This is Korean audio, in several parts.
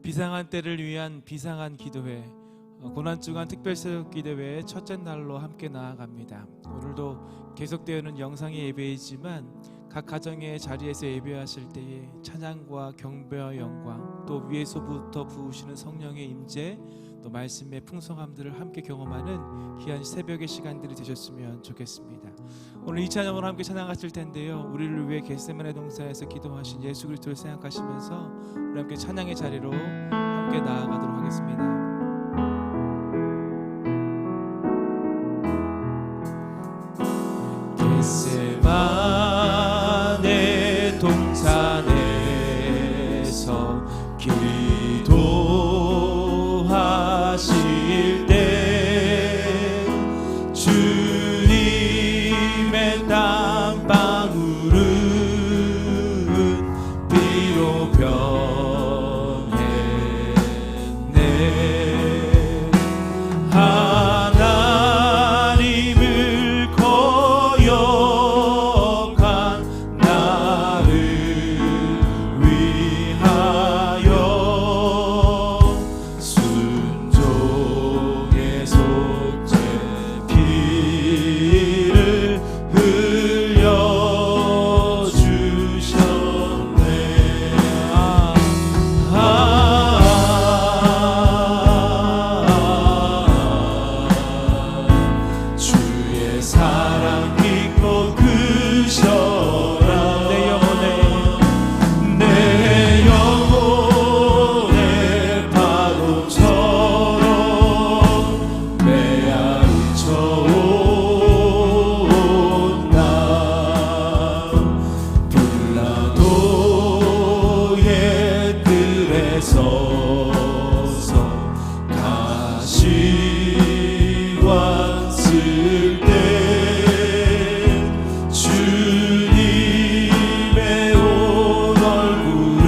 비상한 때를 위한 비상한 기도회, 고난주간 특별사역 기도회의 첫째 날로 함께 나아갑니다. 오늘도 계속되는 영상의 예배이지만 각 가정의 자리에서 예배하실 때에 찬양과 경배와 영광, 또 위에서부터 부으시는 성령의 임재, 또 말씀의 풍성함들을 함께 경험하는 귀한 새벽의 시간들이 되셨으면 좋겠습니다. 오늘 이 찬양으로 함께 찬양하실 텐데요, 우리를 위해 겟세마네 동산에서 기도하신 예수 그리스도를 생각하시면서 우리 함께 찬양의 자리로 함께 나아가도록 하겠습니다. 겟세마네 동산에서 기도하실 때 주님의 땀방울은 비로 변했네. 하나님을 거역한 나를 위하여 순종의 속죄 피를 흘려주셨네. 주의 사랑 믿고 그셔라. 내 영혼의 파도처럼 메아리쳐온다. 빌라도의 뜰에 서서 가시관 쓸 때 주님의 온 얼굴은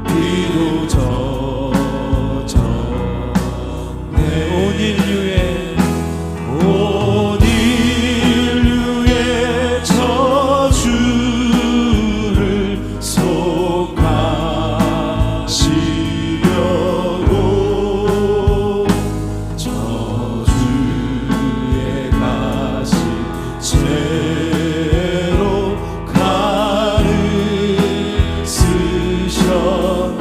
비로 젖었네. 온 인류의 저주를 속하시려고 저주의 가시 채로 칼을 쓰셨네.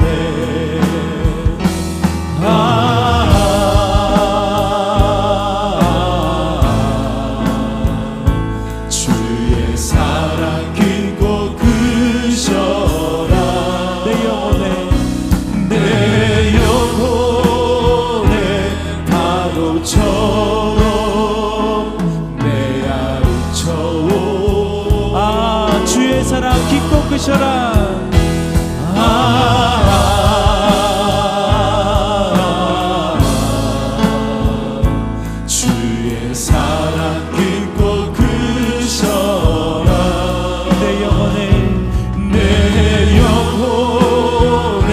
주의 사랑 깊고 그셔라. 내 영혼의 파도처럼 메아리쳐온. 주의 사랑 깊고 그셔라. 주의 사랑 깊고 그셔라. 내 영혼의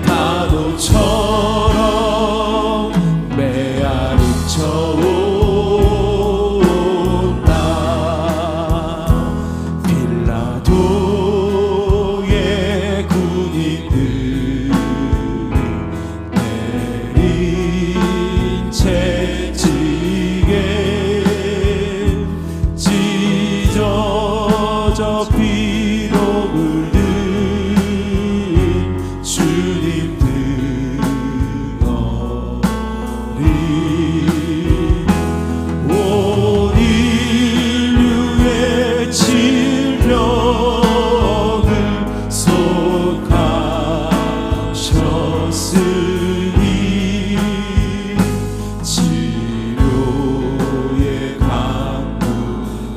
파도처럼 메아리쳐온다. 빌라도의 군인들이 내린 채찍에 찢어져 피로 물든 주님 등어리 온 인류의 질병을 속하셨으니 치료의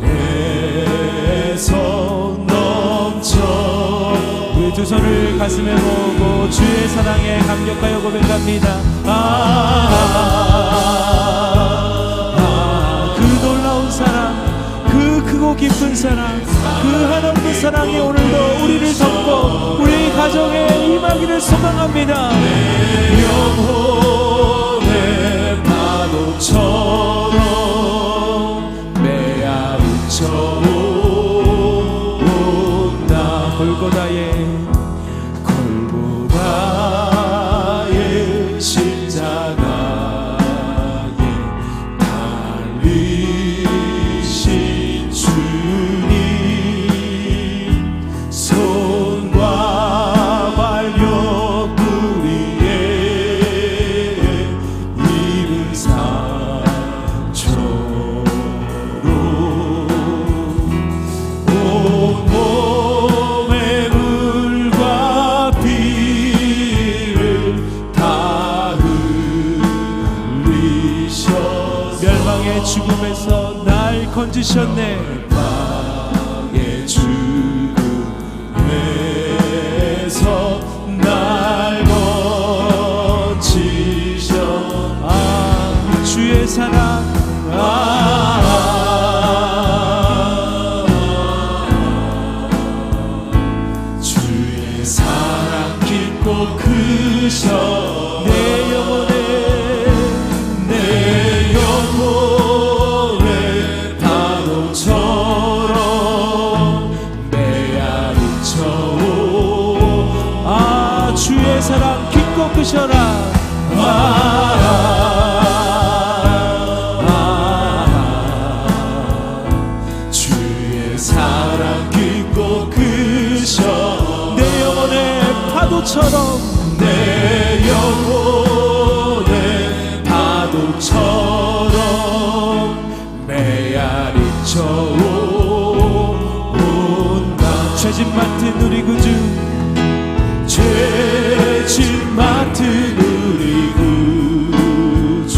강물에서 넘쳐. 우리 두 손을 가슴에 모으고 주의 사랑에 감격하여 고백합니다. 그 놀라운 사랑, 그 크고 깊은 사랑, 그 한없는 사랑이 오늘도 우리를 덮고 우리 가정에 임하기를 소망합니다. 내 영혼의 파도처럼 메아리쳐온다. 골고다의 주셨네. 방의 죽음에서 날 건지셔. 주의 사랑, 주의 사랑 깊고 크셔. 내 영혼에 파도처럼 메아리쳐. 주의 사랑 깊고 크셔라. 주의 사랑 깊고 크셔. 내 영혼에 파도처럼, 내 영혼에 파도처럼 메아리쳐 온다. 죄짐 맡은 우리 구주, 죄짐 맡은 우리 구주,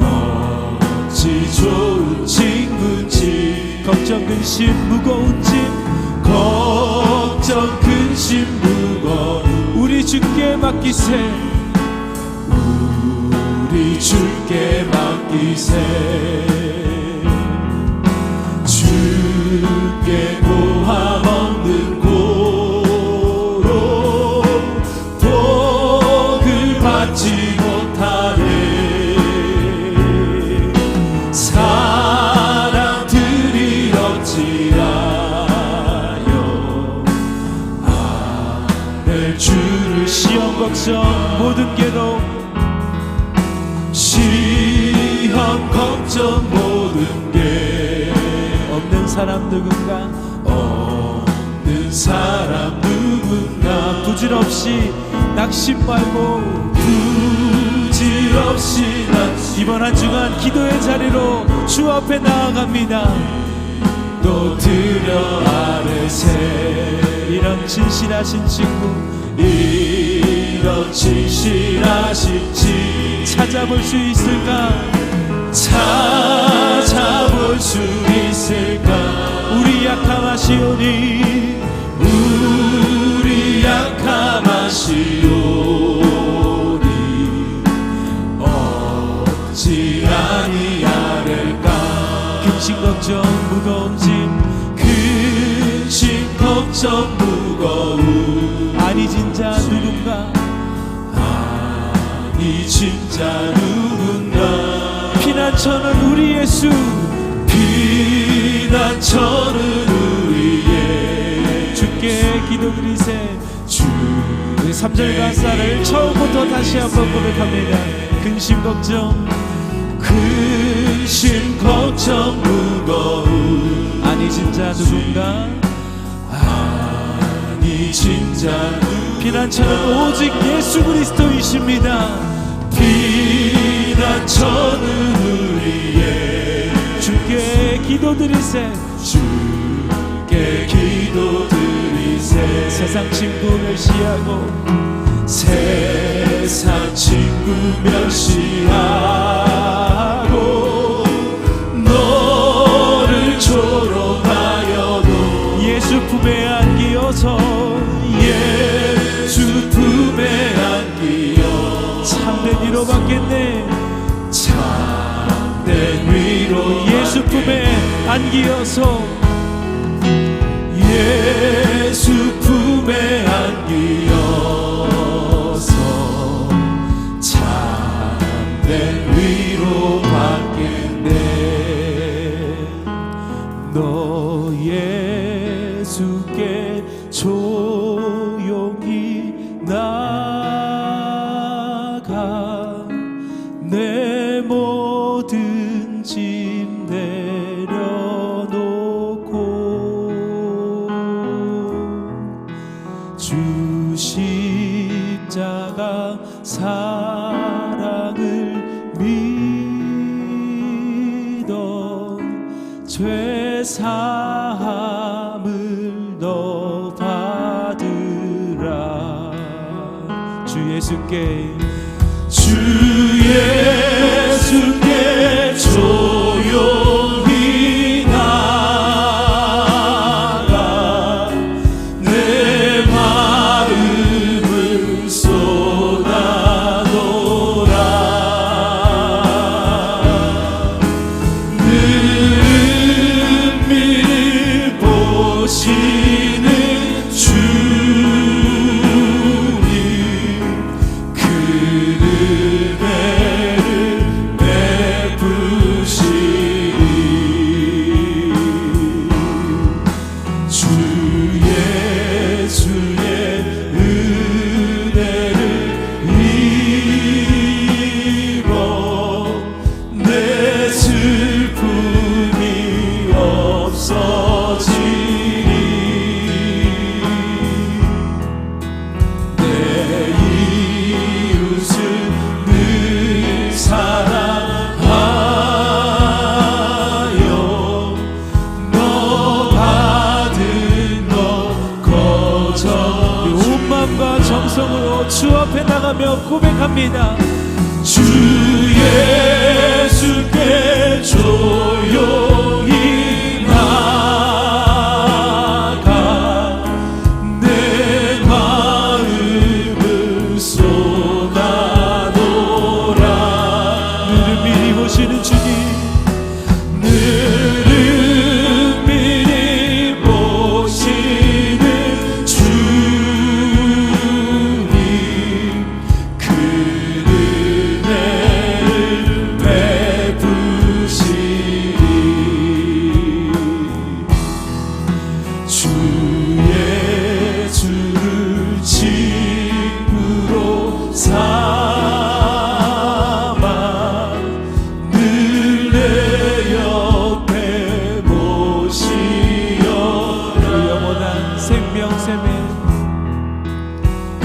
어찌 좋은 친구지. 걱정 근심 무거운 짐, 걱정 근심 무거운 우리 주께 맡기세. 우리 주께 맡기세. 주께 고함 없는 고로 복을 받지 못하네. 사람들이 어찌하여 아내 주를 시험 걱정 모든 괴로움, 시험 걱정 모든 게 없는 사람 누군가, 없는 사람 누군가. 부질없이 낙심 말고 부질없이 낙심. 이번 한 주간 기도의 자리로 주 앞에 나아갑니다. 또 드려 아뢰세. 이런 진실하신 친구 이런 진실하신 친 찾아볼 수 있을까? 찾아볼 수 있을까? 우리 약함하시오니, 우리 약함하시오니 어찌 아니하를까? 근심 걱정 무거운 짐, 근심 걱정 무거운 아니 진짜 누군가, 아니 진짜 누군가. 피난처는 우리 예수, 피난처는 우리의 주께 기도드리세. 주. 3절 가사를 처음부터 다시 한번 고백합니다. 근심 걱정, 근심 걱정 무거운 아니 진짜 누군가, 아니 진짜 누군가. 피난처는 오직 예수 그리스도이십니다. 피난처는 우리의 주께 기도드리세. 주께 기도드리세. 세상 친구 멸시하고 세상 친구 멸시하고 너를 조롱하여도 예수 품에 안기어서 예수 품에 안기어 참된 위로 받겠네. 참된 위로 예수 품에 안기어서 예수 품에 안기어서 참된 위로 받겠네. 너 예수께 조용히 나가 내 모든 짐 내려놓고 주 십자가 사랑을 믿어 죄 사함을 너 받으라. 주 예수께 주 예수께 조용히 음성으로 주 앞에 나가며 고백합니다. 주 예수께 조용히 나가 내 마음을 쏟아놓으라. 너를 미리 보시는 주님, 너를 미리 보시는 주님, 그 은혜를 베푸시리. 주의 주를 친구로 삼아 늘 내 옆에 모시어라. 그 영원한 생명샘에 그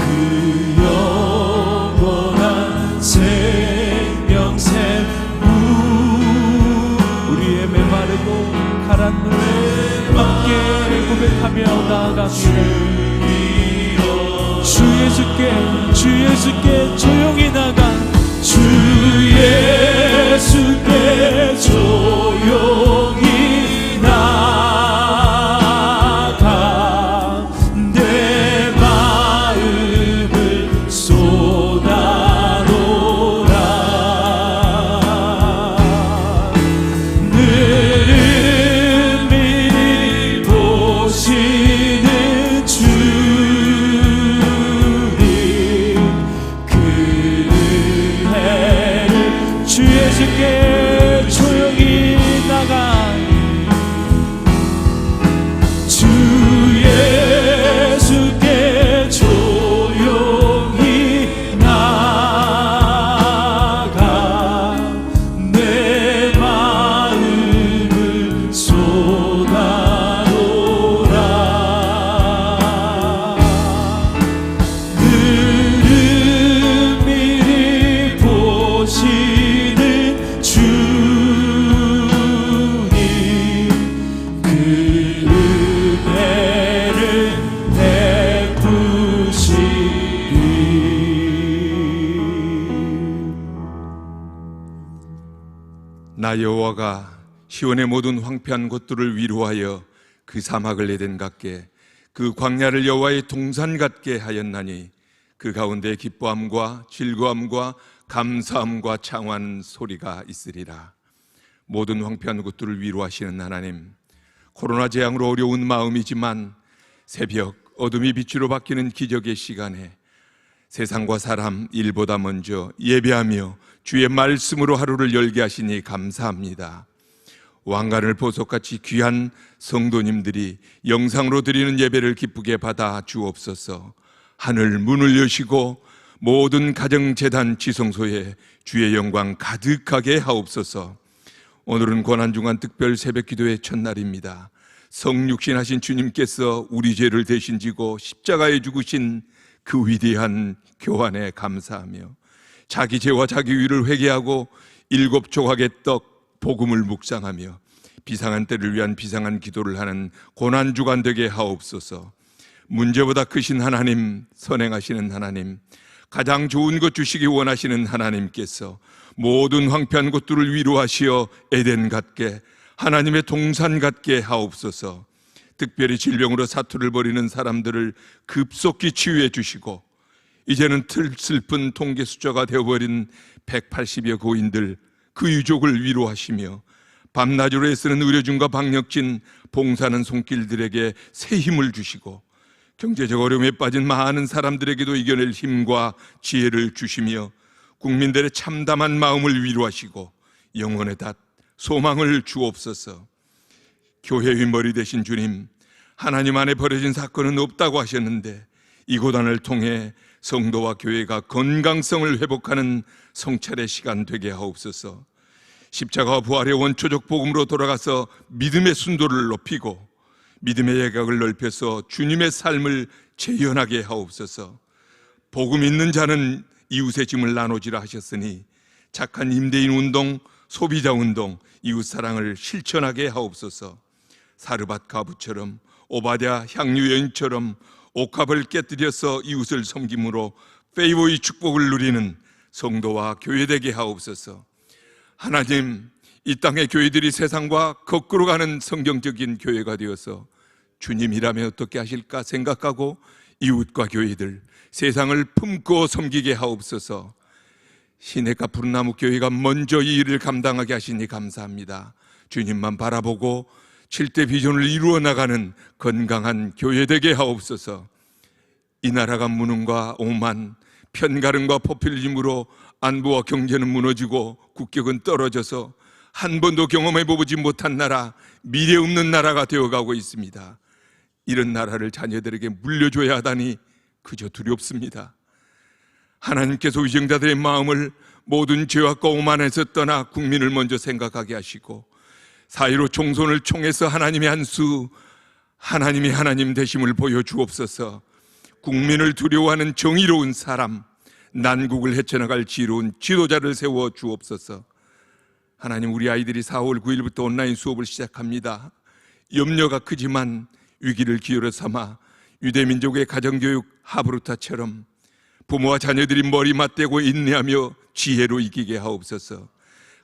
영원한 생명샘 우리의 메마르고 가란 물에 함께 고백하며 나아갑니다. 주 예수께 조용히 나가 주 예수께 조용히 나가 내 마음을 쏟아놓으라. 너를 미리 보시는 주님, 그 은혜를 주 예수께 조용히 나가 주 예수께 조용히 나가 내 마음을 쏟아놓으라. 너를 미리 보시는 주님, 그 은혜를 베푸시리. 나 여호와가 시온의 모든 황폐한 곳들을 위로하여 그 사막을 에덴 같게 그 광야를 여호와의 동산 같게 하였나니 그 가운데 기뻐함과 즐거움과 감사함과 창환 소리가 있으리라. 모든 황폐한 곳들을 위로하시는 하나님, 코로나 재앙으로 어려운 마음이지만 새벽 어둠이 빛으로 바뀌는 기적의 시간에 세상과 사람 일보다 먼저 예배하며 주의 말씀으로 하루를 열게 하시니 감사합니다. 왕관을 보석같이 귀한 성도님들이 영상으로 드리는 예배를 기쁘게 받아 주옵소서. 하늘 문을 여시고 모든 가정재단 지성소에 주의 영광 가득하게 하옵소서. 오늘은 고난중간 특별 새벽기도의 첫날입니다. 성육신하신 주님께서 우리 죄를 대신 지고 십자가에 죽으신 그 위대한 교환에 감사하며 자기 죄와 자기 위를 회개하고 7 조각의 떡 복음을 묵상하며 비상한 때를 위한 비상한 기도를 하는 고난주간 되게 하옵소서. 문제보다 크신 하나님, 선행하시는 하나님, 가장 좋은 것 주시기 원하시는 하나님께서 모든 황폐한 곳들을 위로하시어 에덴 같게 하나님의 동산 같게 하옵소서. 특별히 질병으로 사투를 벌이는 사람들을 급속히 치유해 주시고 이제는 슬픈 통계 숫자가 되어버린 180여 고인들 그 유족을 위로하시며 밤낮으로 애쓰는 의료진과 방역진 봉사하는 손길들에게 새 힘을 주시고 경제적 어려움에 빠진 많은 사람들에게도 이겨낼 힘과 지혜를 주시며 국민들의 참담한 마음을 위로하시고 영혼의 닷 소망을 주옵소서. 교회의 머리 되신 주님, 하나님 안에 버려진 사건은 없다고 하셨는데 이 고단을 통해 성도와 교회가 건강성을 회복하는 성찰의 시간 되게 하옵소서. 십자가와 부활의 원초적 복음으로 돌아가서 믿음의 순도를 높이고 믿음의 예각을 넓혀서 주님의 삶을 재현하게 하옵소서. 복음 있는 자는 이웃의 짐을 나누지라 하셨으니 착한 임대인 운동, 소비자 운동, 이웃 사랑을 실천하게 하옵소서. 사르밧 가부처럼 오바댜 향유 여인처럼 옥합을 깨뜨려서 이웃을 섬김으로 페이보의 축복을 누리는 성도와 교회되게 하옵소서. 하나님, 이 땅의 교회들이 세상과 거꾸로 가는 성경적인 교회가 되어서 주님이라면 어떻게 하실까 생각하고 이웃과 교회들, 세상을 품고 섬기게 하옵소서. 시내가 푸른나무 교회가 먼저 이 일을 감당하게 하시니 감사합니다. 주님만 바라보고 7대 비전을 이루어 나가는 건강한 교회 되게 하옵소서. 이 나라가 무능과 오만, 편가름과 포퓰리즘으로 안보와 경제는 무너지고 국격은 떨어져서 한 번도 경험해보지 못한 나라, 미래 없는 나라가 되어가고 있습니다. 이런 나라를 자녀들에게 물려줘야 하다니 그저 두렵습니다. 하나님께서 위정자들의 마음을 모든 죄악과 오만에서 떠나 국민을 먼저 생각하게 하시고 4.15 총선을 총해서 하나님의 한수, 하나님이 하나님 되심을 보여주옵소서. 국민을 두려워하는 정의로운 사람, 난국을 헤쳐나갈 지혜로운 지도자를 세워 주옵소서. 하나님, 우리 아이들이 4월 9일부터 온라인 수업을 시작합니다. 염려가 크지만 위기를 기회로 삼아 유대민족의 가정교육 하브루타처럼 부모와 자녀들이 머리 맞대고 인내하며 지혜로 이기게 하옵소서.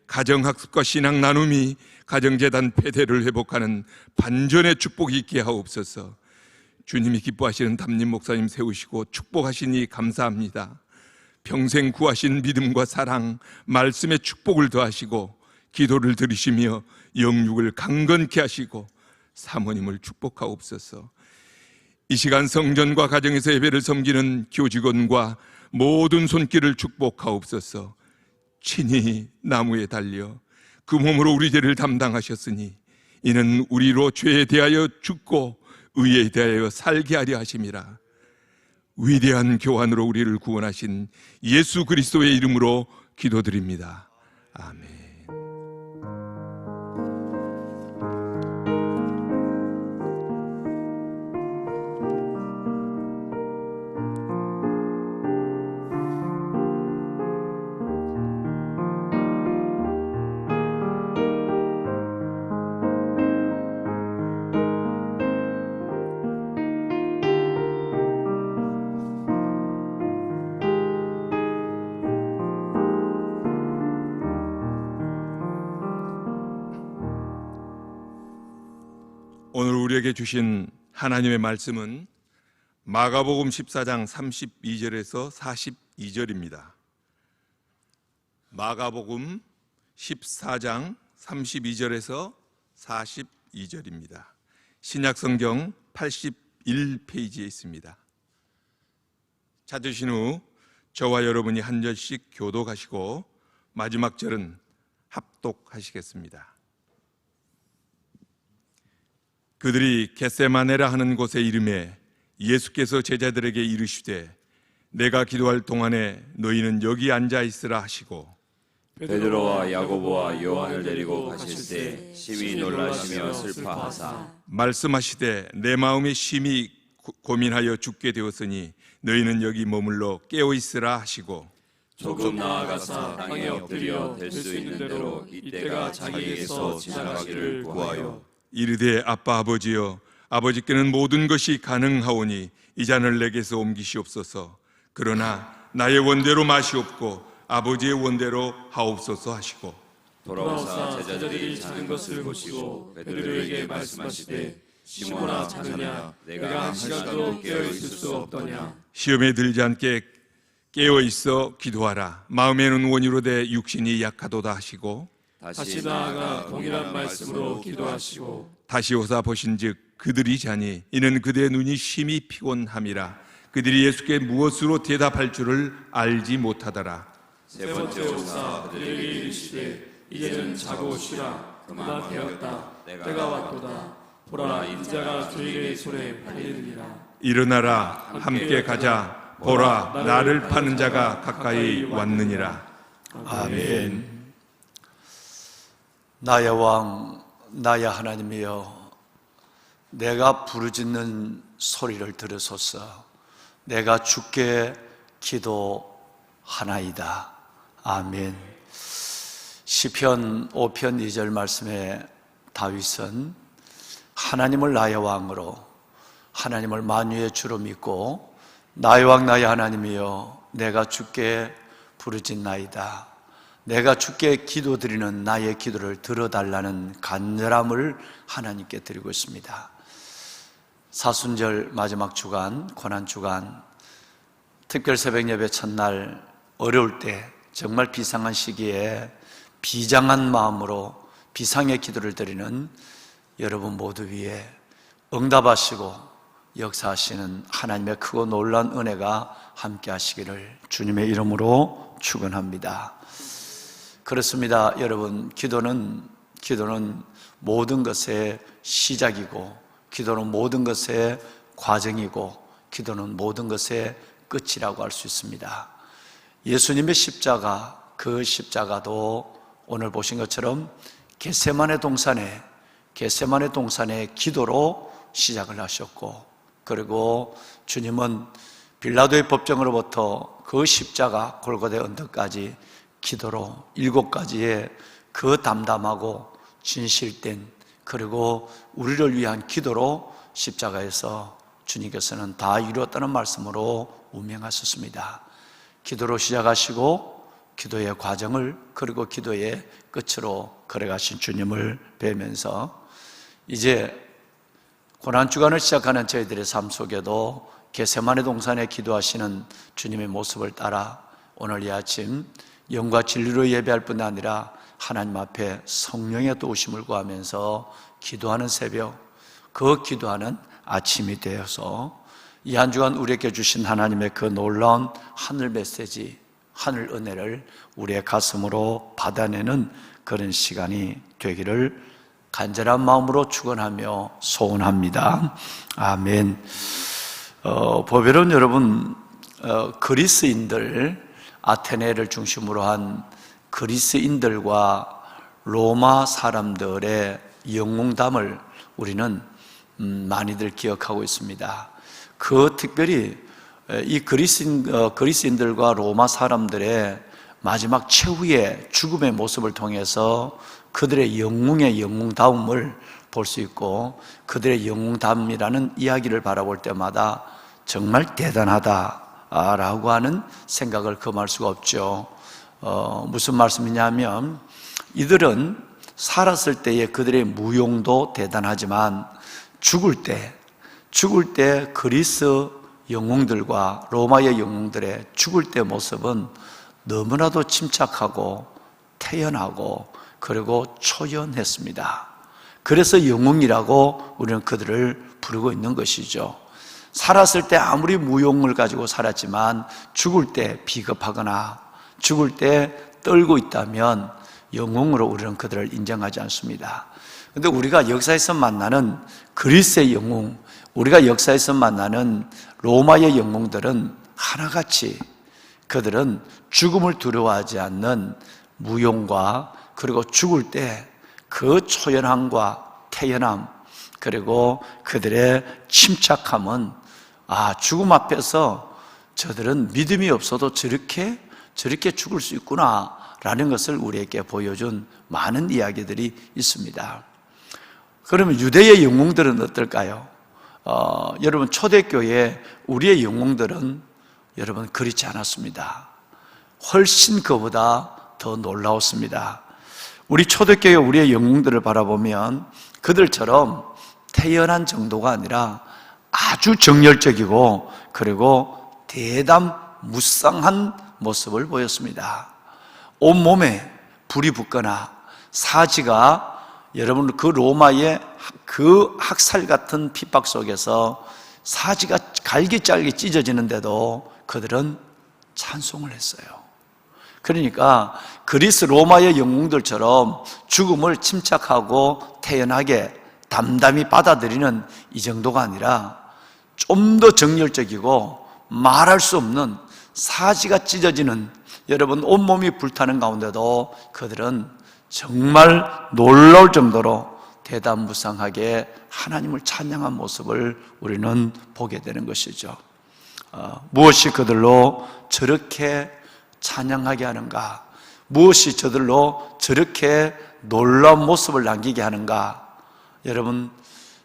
가정학습과 신앙 나눔이 가정재단 폐대를 회복하는 반전의 축복이 있게 하옵소서. 주님이 기뻐하시는 담임 목사님 세우시고 축복하시니 감사합니다. 평생 구하신 믿음과 사랑, 말씀의 축복을 더하시고 기도를 들으시며 영육을 강건케 하시고 사모님을 축복하옵소서. 이 시간 성전과 가정에서 예배를 섬기는 교직원과 모든 손길을 축복하옵소서. 친히 나무에 달려 그 몸으로 우리 죄를 담당하셨으니 이는 우리로 죄에 대하여 죽고 의에 대하여 살게 하려 하심이라. 위대한 교환으로 우리를 구원하신 예수 그리스도의 이름으로 기도드립니다. 아멘. 오늘 우리에게 주신 하나님의 말씀은 마가복음 14장 32절에서 42절입니다. 마가복음 14장 32절에서 42절입니다. 신약성경 81페이지에 있습니다. 찾으신 후 저와 여러분이 한 절씩 교독하시고 마지막 절은 합독하시겠습니다. 그들이 겟세마네라 하는 곳에 이르매 예수께서 제자들에게 이르시되 내가 기도할 동안에 너희는 여기 앉아 있으라 하시고 베드로와 야고보와 요한을 데리고 가실 때 심히 놀라시며 슬퍼하사 말씀하시되 내 마음이 심히 고민하여 죽게 되었으니 너희는 여기 머물러 깨어 있으라 하시고 조금 나아가사 땅에 엎드려 될 수 있는 대로 이때가 자기에게서 지나가기를 구하여 이르되 아빠 아버지여 아버지께는 모든 것이 가능하오니 이 잔을 내게서 옮기시옵소서. 그러나 나의 원대로 마시옵고 아버지의 원대로 하옵소서 하시고 돌아오사 제자들이 자는 것을 보시고 베드로에게 말씀하시되 시몬아 자느냐 내가 한 시간도 깨어있을 수 없더냐. 시험에 들지 않게 깨어 있어 기도하라. 마음에는 원이로되 육신이 약하도다 하시고 다시 나아가 동일한 말씀으로 기도하시고 다시 오사 보신즉 그들이 자니 이는 그들의 눈이 심히 피곤함이라. 그들이 예수께 무엇으로 대답할 줄을 알지 못하더라. 세 번째 오사 그들에게 이르시되 이제는 자고 쉬라. 그만 되었다. 때가 왔도다. 보라 인자가 저희의 손에 팔리느니라. 일어나라 함께 가자. 보라 나를 파는 자가 가까이 왔느니라. 아멘. 나의 왕, 나의 하나님이여, 내가 부르짖는 소리를 들으소서. 내가 주께 기도하나이다. 아멘. 시편 5편 2절 말씀에 다윗은 하나님을 나의 왕으로, 하나님을 만유의 주로 믿고 나의 왕 나의 하나님이여 내가 주께 부르짖나이다. 내가 주께 기도드리는 나의 기도를 들어달라는 간절함을 하나님께 드리고 있습니다. 사순절 마지막 주간, 고난주간, 특별 새벽 예배 첫날 어려울 때 정말 비상한 시기에 비장한 마음으로 비상의 기도를 드리는 여러분 모두 위에 응답하시고 역사하시는 하나님의 크고 놀라운 은혜가 함께 하시기를 주님의 이름으로 축원합니다. 그렇습니다. 여러분, 기도는 모든 것의 시작이고, 기도는 모든 것의 과정이고, 기도는 모든 것의 끝이라고 할 수 있습니다. 예수님의 십자가, 그 십자가도 오늘 보신 것처럼 겟세마네 동산에 기도로 시작을 하셨고, 그리고 주님은 빌라도의 법정으로부터 그 십자가 골고대 언덕까지 기도로 7가지의 그 담담하고 진실된, 그리고 우리를 위한 기도로 십자가에서 주님께서는 다 이루었다는 말씀으로 운명하셨습니다. 기도로 시작하시고 기도의 과정을, 그리고 기도의 끝으로 걸어가신 주님을 뵈면서 이제 고난주간을 시작하는 저희들의 삶 속에도 겟세마네 동산에 기도하시는 주님의 모습을 따라 오늘 이 아침 영과 진리로 예배할 뿐 아니라 하나님 앞에 성령의 도우심을 구하면서 기도하는 새벽, 그 기도하는 아침이 되어서 이 한 주간 우리에게 주신 하나님의 그 놀라운 하늘 메시지, 하늘 은혜를 우리의 가슴으로 받아내는 그런 시간이 되기를 간절한 마음으로 축원하며 소원합니다. 아멘. 보배로운 여러분, 그리스인들, 아테네를 중심으로 한 그리스인들과 로마 사람들의 영웅담을 우리는 많이들 기억하고 있습니다. 그 특별히 이 그리스인들과 로마 사람들의 마지막 최후의 죽음의 모습을 통해서 그들의 영웅의 영웅다움을 볼 수 있고, 그들의 영웅다움이라는 이야기를 바라볼 때마다 정말 대단하다라고 하는 생각을 금할 수가 없죠. 무슨 말씀이냐면, 이들은 살았을 때의 그들의 무용도 대단하지만 죽을 때 그리스 영웅들과 로마의 영웅들의 죽을 때 모습은 너무나도 침착하고 태연하고 그리고 초연했습니다. 그래서 영웅이라고 우리는 그들을 부르고 있는 것이죠. 살았을 때 아무리 무용을 가지고 살았지만 죽을 때 비겁하거나 죽을 때 떨고 있다면 영웅으로 우리는 그들을 인정하지 않습니다. 그런데 우리가 역사에서 만나는 그리스의 영웅, 우리가 역사에서 만나는 로마의 영웅들은 하나같이 그들은 죽음을 두려워하지 않는 무용과, 그리고 죽을 때 그 초연함과 태연함, 그리고 그들의 침착함은 죽음 앞에서 저들은 믿음이 없어도 저렇게 죽을 수 있구나 라는 것을 우리에게 보여준 많은 이야기들이 있습니다. 그러면 유대의 영웅들은 어떨까요? 여러분, 초대교회 우리의 영웅들은 여러분 그렇지 않았습니다. 훨씬 그보다 더 놀라웠습니다. 우리 초대교회 우리의 영웅들을 바라보면 그들처럼 태연한 정도가 아니라 아주 정열적이고 그리고 대담무쌍한 모습을 보였습니다. 온몸에 불이 붙거나 사지가, 여러분 그 로마의 그 학살 같은 핍박 속에서 사지가 갈기잘기 찢어지는데도 그들은 찬송을 했어요. 그러니까 그리스 로마의 영웅들처럼 죽음을 침착하고 태연하게 담담히 받아들이는 이 정도가 아니라 좀 더 정열적이고 말할 수 없는 사지가 찢어지는, 여러분 온몸이 불타는 가운데도 그들은 정말 놀라울 정도로 대담무쌍하게 하나님을 찬양한 모습을 우리는 보게 되는 것이죠. 무엇이 그들로 저렇게 찬양하게 하는가? 무엇이 저들로 저렇게 놀라운 모습을 남기게 하는가? 여러분,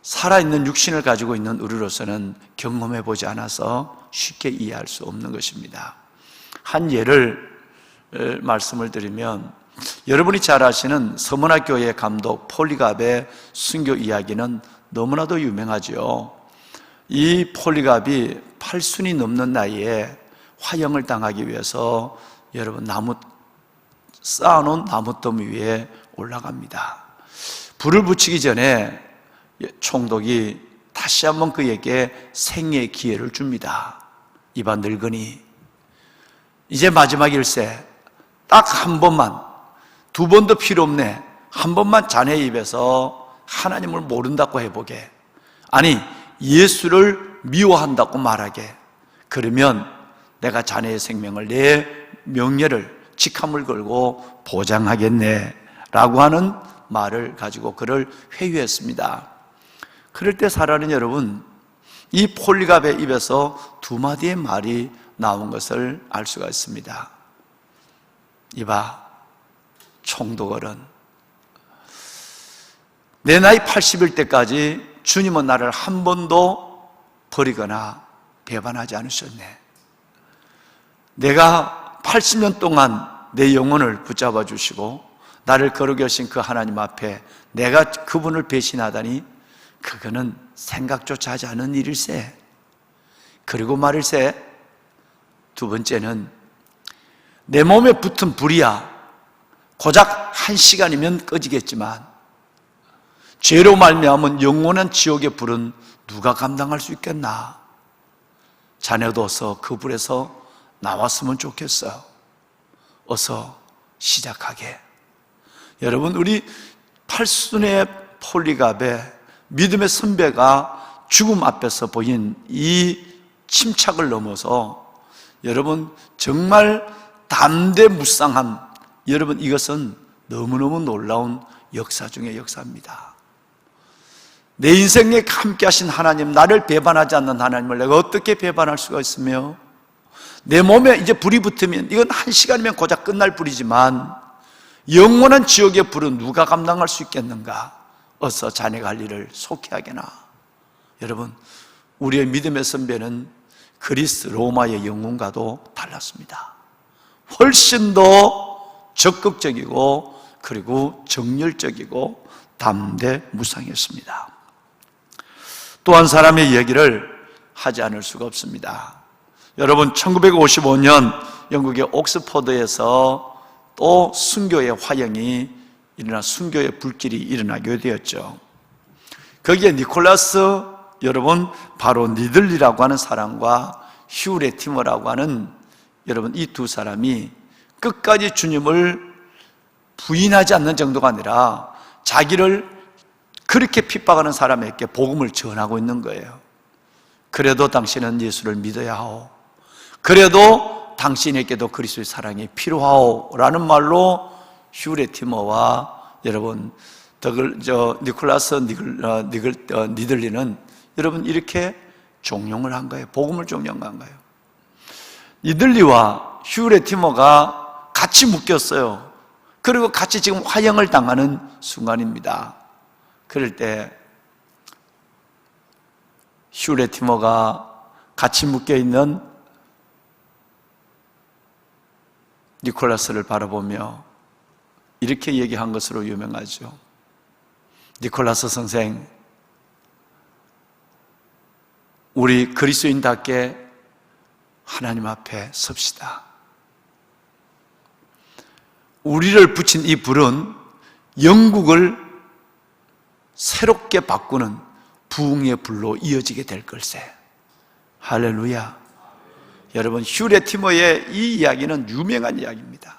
살아있는 육신을 가지고 있는 우리로서는 경험해 보지 않아서 쉽게 이해할 수 없는 것입니다. 한 예를 말씀을 드리면, 여러분이 잘 아시는 서문화교회 감독 폴리갑의 순교 이야기는 너무나도 유명하죠. 이 폴리갑이 8순이 넘는 나이에 화형을 당하기 위해서 여러분 쌓아놓은 나무더미 위에 올라갑니다. 불을 붙이기 전에 총독이 다시 한번 그에게 생애의 기회를 줍니다. 이봐 늙은이, 이제 마지막 일세 딱 한 번만, 두 번도 필요 없네, 한 번만 자네 입에서 하나님을 모른다고 해보게, 아니 예수를 미워한다고 말하게, 그러면 내가 자네의 생명을, 내 명예를 직함을 걸고 보장하겠네 라고 하는 말을 가지고 그를 회유했습니다. 그럴 때 사라는 여러분, 이 폴리갑의 입에서 두 마디의 말이 나온 것을 알 수가 있습니다. 이봐 총독어른, 내 나이 80일 때까지 주님은 나를 한 번도 버리거나 배반하지 않으셨네. 내가 80년 동안 내 영혼을 붙잡아 주시고 나를 거룩히 하신 그 하나님 앞에 내가 그분을 배신하다니 그거는 생각조차 하지 않은 일일세. 그리고 말일세, 두 번째는 내 몸에 붙은 불이야 고작 1시간이면 꺼지겠지만 죄로 말미암은 영원한 지옥의 불은 누가 감당할 수 있겠나? 자네도 어서 그 불에서 나왔으면 좋겠어요. 어서 시작하게. 여러분, 우리 8순의 폴리갑의 믿음의 선배가 죽음 앞에서 보인 이 침착을 넘어서 여러분 정말 담대무쌍한, 여러분 이것은 너무너무 놀라운 역사 중의 역사입니다. 내 인생에 함께 하신 하나님, 나를 배반하지 않는 하나님을 내가 어떻게 배반할 수가 있으며, 내 몸에 이제 불이 붙으면 이건 1시간이면 고작 끝날 불이지만 영원한 지옥의 불은 누가 감당할 수 있겠는가? 어서 자네가 할 일을 속히 하게나. 여러분, 우리의 믿음의 선배는 그리스 로마의 영웅과도 달랐습니다. 훨씬 더 적극적이고 그리고 정열적이고 담대무쌍했습니다. 또 한 사람의 이야기를 하지 않을 수가 없습니다. 여러분, 1955년 영국의 옥스퍼드에서 또 순교의 화형이 일어나 순교의 불길이 일어나게 되었죠. 거기에 니콜라스, 여러분 바로 니들리라고 하는 사람과 휴 레티머라고 하는 여러분 이 두 사람이 끝까지 주님을 부인하지 않는 정도가 아니라 자기를 그렇게 핍박하는 사람에게 복음을 전하고 있는 거예요. 그래도 당신은 예수를 믿어야 하오. 그래도 당신에게도 그리스도의 사랑이 필요하오 라는 말로 휴 레티머와 여러분 니콜라스 니들리는 여러분 이렇게 종용을 한 거예요. 복음을 종용한 거예요. 니들리와 휴 레티머가 같이 묶였어요. 그리고 같이 지금 화형을 당하는 순간입니다. 그럴 때 휴 레티머가 같이 묶여있는 니콜라스를 바라보며 이렇게 얘기한 것으로 유명하죠. 니콜라스 선생, 우리 그리스도인답게 하나님 앞에 섭시다. 우리를 붙인 이 불은 영국을 새롭게 바꾸는 부흥의 불로 이어지게 될 걸세. 할렐루야. 여러분, 휴 레티머의 이 이야기는 유명한 이야기입니다.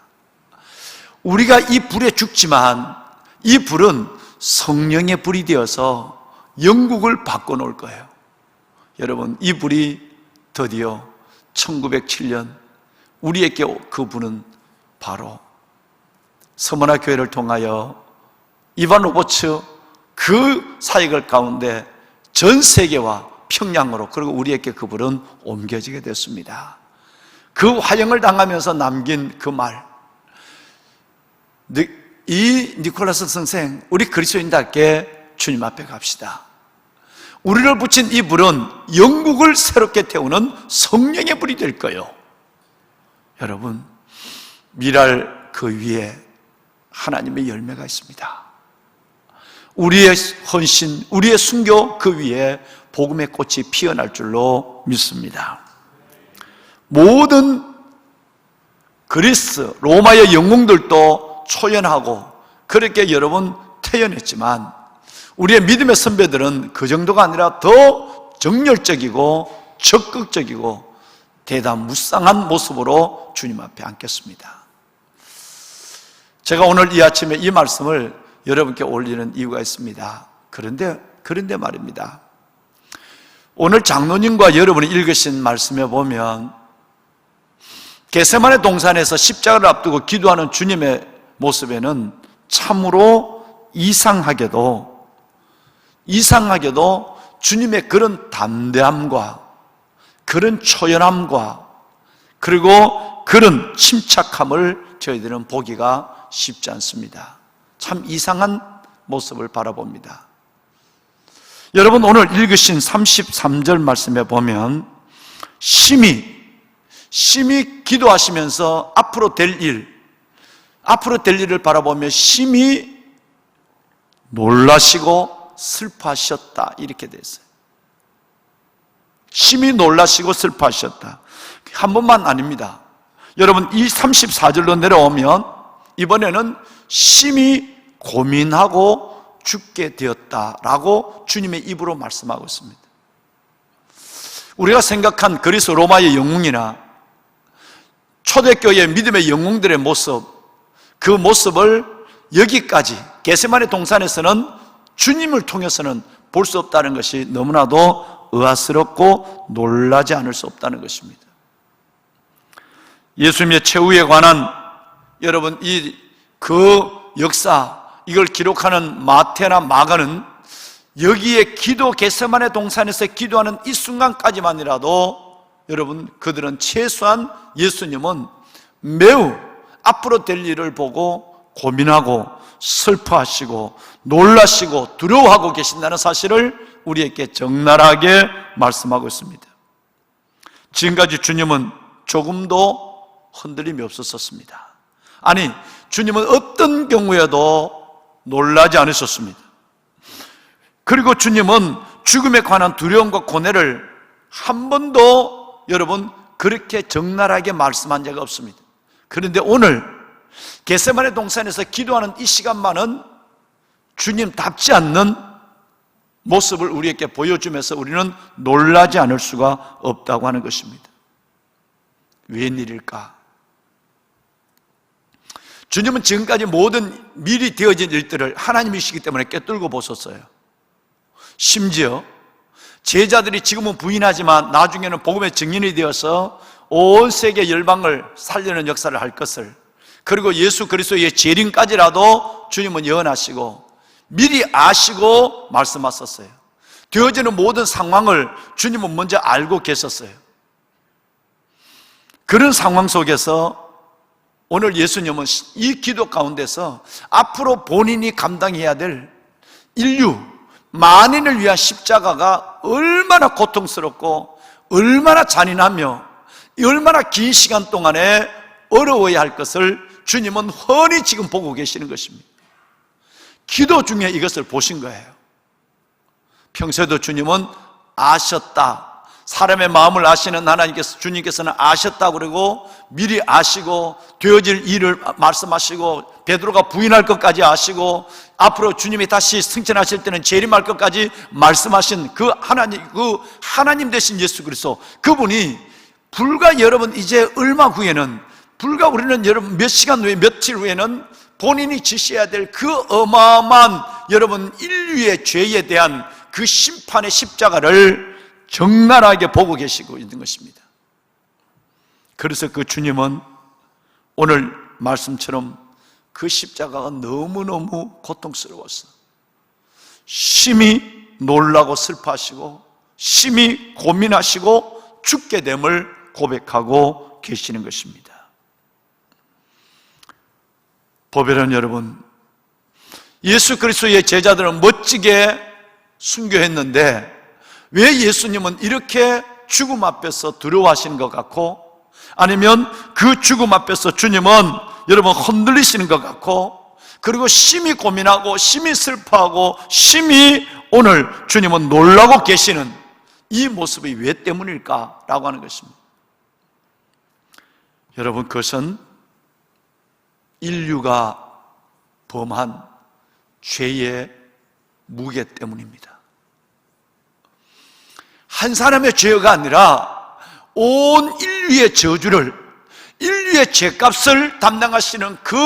우리가 이 불에 죽지만 이 불은 성령의 불이 되어서 영국을 바꿔놓을 거예요. 여러분, 이 불이 드디어 1907년 우리에게 그 불은 바로 서머나 교회를 통하여 이반 로버츠 그 사역을 가운데 전 세계와 평양으로, 그리고 우리에게 그 불은 옮겨지게 됐습니다. 그 화형을 당하면서 남긴 그 말, 이 니콜라스 선생, 우리 그리스도인답게 주님 앞에 갑시다. 우리를 붙인 이 불은 영국을 새롭게 태우는 성령의 불이 될 거예요. 여러분, 미랄 그 위에 하나님의 열매가 있습니다. 우리의 헌신, 우리의 순교 그 위에 복음의 꽃이 피어날 줄로 믿습니다. 모든 그리스, 로마의 영웅들도 초연하고 그렇게 여러분 태연했지만 우리의 믿음의 선배들은 그 정도가 아니라 더 정열적이고 적극적이고 대담무쌍한 모습으로 주님 앞에 앉겠습니다. 제가 오늘 이 아침에 이 말씀을 여러분께 올리는 이유가 있습니다. 그런데 말입니다. 오늘 장로님과 여러분이 읽으신 말씀에 보면 겟세마네 동산에서 십자가를 앞두고 기도하는 주님의 모습에는 참으로 이상하게도 주님의 그런 담대함과 그런 초연함과 그리고 그런 침착함을 저희들은 보기가 쉽지 않습니다. 참 이상한 모습을 바라봅니다. 여러분, 오늘 읽으신 33절 말씀에 보면 심히 기도하시면서 앞으로 될 일을 바라보며 심히 놀라시고 슬퍼하셨다, 이렇게 돼 있어요. 심히 놀라시고 슬퍼하셨다. 한 번만 아닙니다. 여러분, 이 34절로 내려오면 이번에는 심히 고민하고 죽게 되었다라고 주님의 입으로 말씀하고 있습니다. 우리가 생각한 그리스 로마의 영웅이나 초대교회 믿음의 영웅들의 모습, 그 모습을 여기까지 겟세마네 동산에서는 주님을 통해서는 볼 수 없다는 것이 너무나도 의아스럽고 놀라지 않을 수 없다는 것입니다. 예수님의 최후에 관한 여러분 그 역사, 이걸 기록하는 마태나 마가는 여기에 겟세마네 동산에서 기도하는 이 순간까지만이라도 여러분 그들은 최소한 예수님은 매우 앞으로 될 일을 보고 고민하고 슬퍼하시고 놀라시고 두려워하고 계신다는 사실을 우리에게 적나라하게 말씀하고 있습니다. 지금까지 주님은 조금도 흔들림이 없었습니다. 아니, 주님은 어떤 경우에도 놀라지 않으셨습니다. 그리고 주님은 죽음에 관한 두려움과 고뇌를 한 번도 여러분 그렇게 적나라하게 말씀한 적이 없습니다. 그런데 오늘 겟세마네 동산에서 기도하는 이 시간만은 주님답지 않는 모습을 우리에게 보여주면서 우리는 놀라지 않을 수가 없다고 하는 것입니다. 웬일일까? 주님은 지금까지 모든 미리 되어진 일들을 하나님이시기 때문에 꿰뚫고 보셨어요. 심지어 제자들이 지금은 부인하지만 나중에는 복음의 증인이 되어서 온 세계 열방을 살리는 역사를 할 것을, 그리고 예수 그리스도의 재림까지라도 주님은 예언하시고 미리 아시고 말씀하셨어요. 되어지는 모든 상황을 주님은 먼저 알고 계셨어요. 그런 상황 속에서 오늘 예수님은 이 기도 가운데서 앞으로 본인이 감당해야 될 인류 만인을 위한 십자가가 얼마나 고통스럽고 얼마나 잔인하며 얼마나 긴 시간 동안에 어려워야 할 것을 주님은 훤히 지금 보고 계시는 것입니다. 기도 중에 이것을 보신 거예요. 평소에도 주님은 아셨다, 사람의 마음을 아시는 하나님께서, 주님께서는 아셨다 그러고 미리 아시고 되어질 일을 말씀하시고 베드로가 부인할 것까지 아시고 앞으로 주님이 다시 승천하실 때는 재림할 것까지 말씀하신 그 하나님 되신 예수 그리스도, 그분이 불과 여러분 이제 얼마 후에는, 불과 우리는 여러분 몇 시간 후에, 며칠 후에는 본인이 지셔야 될 그 어마어마한 여러분 인류의 죄에 대한 그 심판의 십자가를 적나라하게 보고 계시고 있는 것입니다. 그래서 그 주님은 오늘 말씀처럼 그 십자가가 너무너무 고통스러워서 심히 놀라고 슬퍼하시고 심히 고민하시고 죽게 됨을 고백하고 계시는 것입니다. 보배는 여러분, 예수 그리스도의 제자들은 멋지게 순교했는데 왜 예수님은 이렇게 죽음 앞에서 두려워하시는 것 같고, 아니면 그 죽음 앞에서 주님은 여러분 흔들리시는 것 같고, 그리고 심히 고민하고 심히 슬퍼하고 심히 오늘 주님은 놀라고 계시는 이 모습이 왜 때문일까라고 하는 것입니다. 여러분, 그것은 인류가 범한 죄의 무게 때문입니다. 한 사람의 죄가 아니라 온 인류의 저주를, 인류의 죄값을 담당하시는 그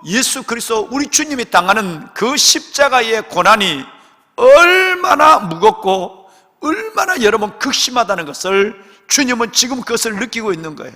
예수 그리스도 우리 주님이 당하는 그 십자가의 고난이 얼마나 무겁고 얼마나 여러분 극심하다는 것을 주님은 지금 그것을 느끼고 있는 거예요.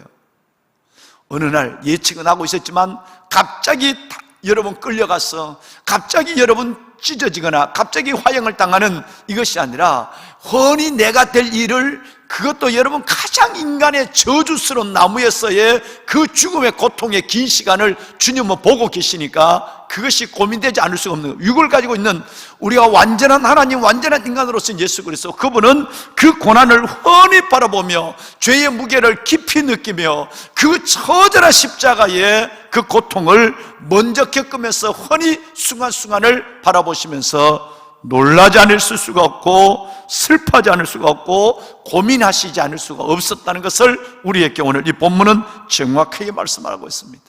어느 날 예측은 하고 있었지만 갑자기 여러분 끌려가서 갑자기 여러분 찢어지거나 갑자기 화형을 당하는 이것이 아니라 훤히 내가 될 일을, 그것도 여러분 가장 인간의 저주스러운 나무에서의 그 죽음의 고통의 긴 시간을 주님은 보고 계시니까 그것이 고민되지 않을 수가 없는 거예요. 육을 가지고 있는 우리가 완전한 하나님, 완전한 인간으로서 예수 그리스도, 그분은 그 고난을 훤히 바라보며 죄의 무게를 깊이 느끼며 그 처절한 십자가의 그 고통을 먼저 겪으면서 훤히 순간순간을 바라보시면서 놀라지 않을 수가 없고 슬퍼하지 않을 수가 없고 고민하시지 않을 수가 없었다는 것을 우리에게 오늘 이 본문은 정확하게 말씀하고 있습니다.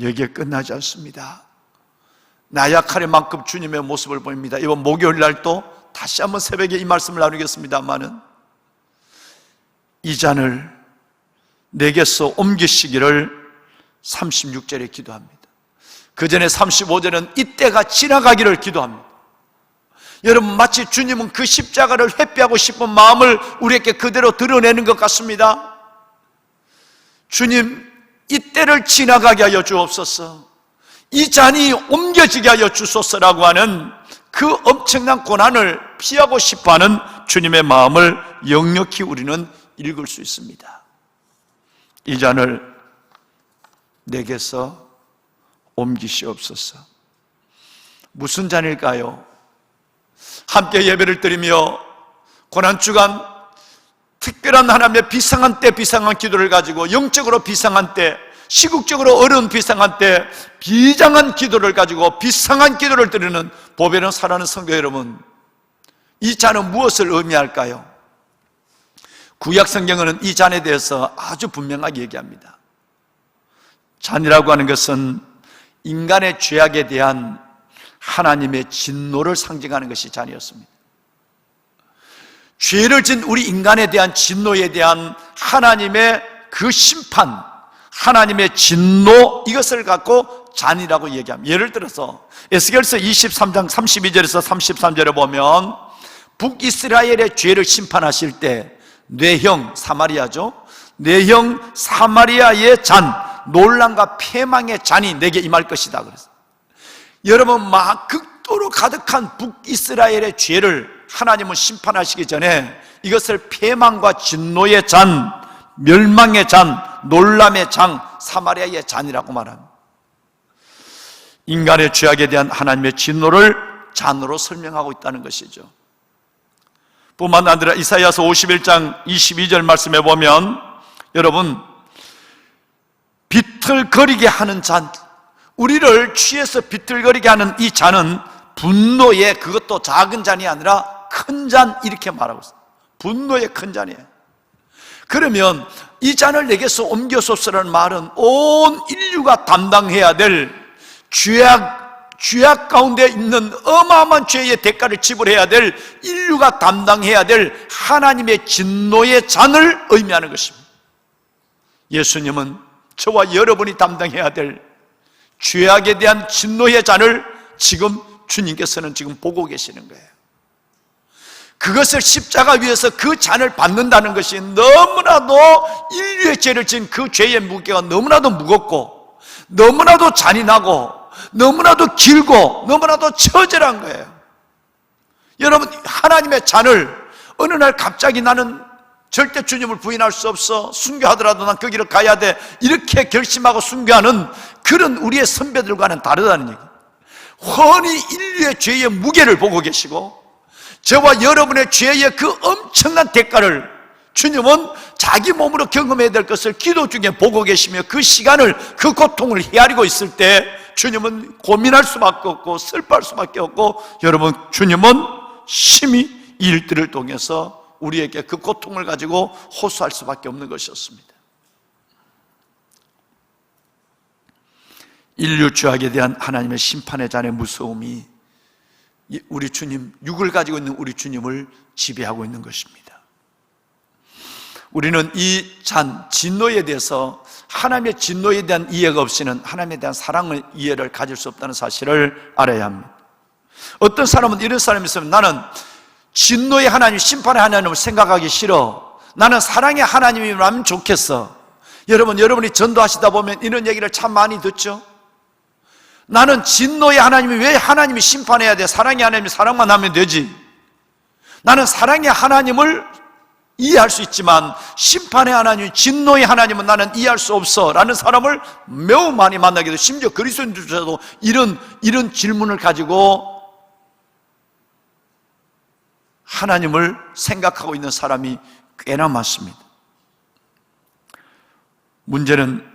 여기에 끝나지 않습니다. 나약하리만큼 주님의 모습을 보입니다. 이번 목요일 날도 다시 한번 새벽에 이 말씀을 나누겠습니다만은, 이 잔을 내게서 옮기시기를 36절에 기도합니다. 그 전에 35절은 이때가 지나가기를 기도합니다. 여러분, 마치 주님은 그 십자가를 회피하고 싶은 마음을 우리에게 그대로 드러내는 것 같습니다. 주님, 이때를 지나가게 하여 주옵소서, 이 잔이 옮겨지게 하여 주소서라고 하는 그 엄청난 고난을 피하고 싶어하는 주님의 마음을 역력히 우리는 읽을 수 있습니다. 이 잔을 내게서 옮기시옵소서. 무슨 잔일까요? 함께 예배를 드리며 고난주간 특별한 하나님의 비상한 때, 비상한 기도를 가지고 영적으로 비상한 때, 시국적으로 어려운 비상한 때 비장한 기도를 가지고 비상한 기도를 드리는 보배는 사랑하는 성도 여러분, 이 잔은 무엇을 의미할까요? 구약 성경은 이 잔에 대해서 아주 분명하게 얘기합니다. 잔이라고 하는 것은 인간의 죄악에 대한 하나님의 진노를 상징하는 것이 잔이었습니다. 죄를 진 우리 인간에 대한 진노에 대한 하나님의 그 심판, 하나님의 진노, 이것을 갖고 잔이라고 얘기합니다. 예를 들어서 에스겔서 23장 32절에서 33절에 보면 북이스라엘의 죄를 심판하실 때 뇌형 사마리아죠, 뇌형 사마리아의 잔, 논란과 패망의 잔이 내게 임할 것이다 그랬어요. 여러분, 막 극도로 가득한 북이스라엘의 죄를 하나님은 심판하시기 전에 이것을 패망과 진노의 잔, 멸망의 잔, 놀람의 잔, 사마리아의 잔이라고 말합니다. 인간의 죄악에 대한 하나님의 진노를 잔으로 설명하고 있다는 것이죠. 뿐만 아니라 이사야서 51장 22절 말씀해 보면 여러분, 비틀거리게 하는 잔, 우리를 취해서 비틀거리게 하는 이 잔은 분노의, 그것도 작은 잔이 아니라 큰 잔, 이렇게 말하고 있어요. 분노의 큰 잔이에요. 그러면 이 잔을 내게서 옮겨소서라는 말은 온 인류가 담당해야 될 죄악 가운데 있는 어마어마한 죄의 대가를 지불해야 될, 인류가 담당해야 될 하나님의 진노의 잔을 의미하는 것입니다. 예수님은 저와 여러분이 담당해야 될 죄악에 대한 진노의 잔을 지금 주님께서는 지금 보고 계시는 거예요. 그것을 십자가 위에서 그 잔을 받는다는 것이 너무나도 인류의 죄를 진 그 죄의 무게가 너무나도 무겁고 너무나도 잔인하고 너무나도 길고 너무나도 처절한 거예요. 여러분, 하나님의 잔을 어느 날 갑자기 나는 절대 주님을 부인할 수 없어, 순교하더라도 난 그 길을 가야 돼, 이렇게 결심하고 순교하는 그런 우리의 선배들과는 다르다는 얘기. 훤히 인류의 죄의 무게를 보고 계시고 저와 여러분의 죄의 그 엄청난 대가를 주님은 자기 몸으로 경험해야 될 것을 기도 중에 보고 계시며 그 시간을, 그 고통을 헤아리고 있을 때 주님은 고민할 수밖에 없고 슬퍼할 수밖에 없고, 여러분, 주님은 심히 이 일들을 통해서 우리에게 그 고통을 가지고 호소할 수밖에 없는 것이었습니다. 인류 죄악에 대한 하나님의 심판의 잔의 무서움이 우리 주님, 육을 가지고 있는 우리 주님을 지배하고 있는 것입니다. 우리는 이 잔, 진노에 대해서, 하나님의 진노에 대한 이해가 없이는 하나님에 대한 사랑의 이해를 가질 수 없다는 사실을 알아야 합니다. 어떤 사람은 이런 사람이 있으면, 나는 진노의 하나님, 심판의 하나님을 생각하기 싫어, 나는 사랑의 하나님이라면 좋겠어. 여러분, 여러분이 전도하시다 보면 이런 얘기를 참 많이 듣죠. 나는 진노의 하나님이 왜 하나님이 심판해야 돼? 사랑의 하나님이 사랑만 하면 되지. 나는 사랑의 하나님을 이해할 수 있지만 심판의 하나님, 진노의 하나님은 나는 이해할 수 없어 라는 사람을 매우 많이 만나게 돼요. 심지어 그리스도인들조차도 이런 질문을 가지고 하나님을 생각하고 있는 사람이 꽤나 많습니다. 문제는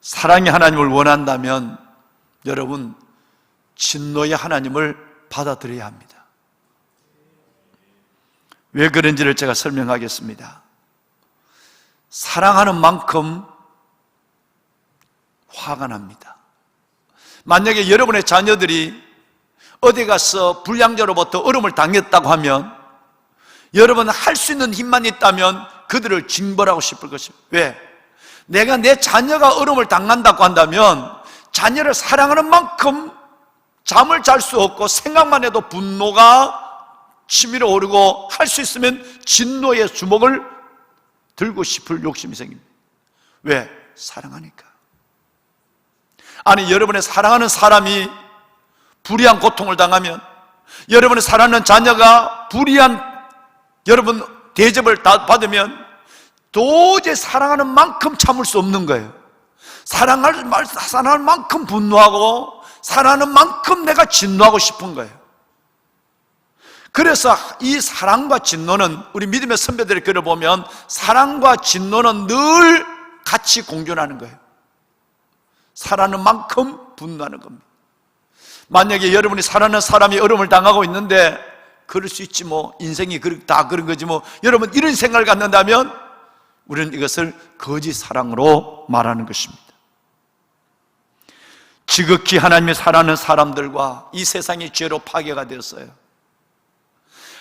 사랑의 하나님을 원한다면 여러분, 진노의 하나님을 받아들여야 합니다. 왜 그런지를 제가 설명하겠습니다. 사랑하는 만큼 화가 납니다. 만약에 여러분의 자녀들이 어디 가서 불량자로부터 어려움을 당했다고 하면 여러분 할 수 있는 힘만 있다면 그들을 징벌하고 싶을 것입니다. 왜? 내가 내 자녀가 어려움을 당한다고 한다면 자녀를 사랑하는 만큼 잠을 잘 수 없고 생각만 해도 분노가 치밀어 오르고, 할 수 있으면 진노의 주먹을 들고 싶을 욕심이 생깁니다. 왜? 사랑하니까. 아니, 여러분의 사랑하는 사람이 불의한 고통을 당하면, 여러분의 사랑하는 자녀가 불의한 여러분 대접을 받으면 도저히 사랑하는 만큼 참을 수 없는 거예요. 사랑할 만큼 분노하고 사랑하는 만큼 내가 진노하고 싶은 거예요. 그래서 이 사랑과 진노는, 우리 믿음의 선배들의 글을 보면 사랑과 진노는 늘 같이 공존하는 거예요. 사랑하는 만큼 분노하는 겁니다. 만약에 여러분이 사랑하는 사람이 어려움을 당하고 있는데, 그럴 수 있지 뭐, 인생이 다 그런 거지 뭐, 여러분 이런 생각을 갖는다면 우리는 이것을 거짓 사랑으로 말하는 것입니다. 지극히 하나님의 사랑하는 사람들과 이 세상이 죄로 파괴가 되었어요.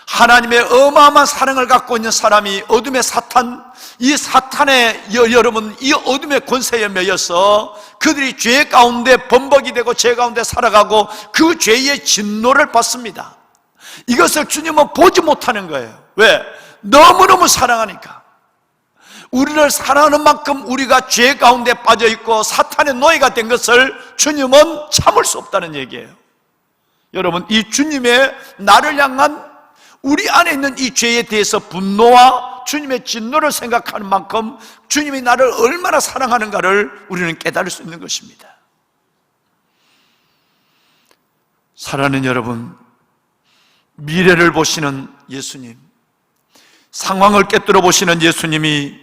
하나님의 어마어마한 사랑을 갖고 있는 사람이 어둠의 사탄, 이 사탄의 여러분 이 어둠의 권세에 매여서 그들이 죄 가운데 범벅이 되고 죄 가운데 살아가고 그 죄의 진노를 받습니다. 이것을 주님은 보지 못하는 거예요. 왜? 너무너무 사랑하니까. 우리를 사랑하는 만큼 우리가 죄 가운데 빠져 있고 사탄의 노예가 된 것을 주님은 참을 수 없다는 얘기예요. 여러분, 이 주님의 나를 향한, 우리 안에 있는 이 죄에 대해서 분노와 주님의 진노를 생각하는 만큼 주님이 나를 얼마나 사랑하는가를 우리는 깨달을 수 있는 것입니다. 사랑하는 여러분, 미래를 보시는 예수님, 상황을 꿰뚫어 보시는 예수님이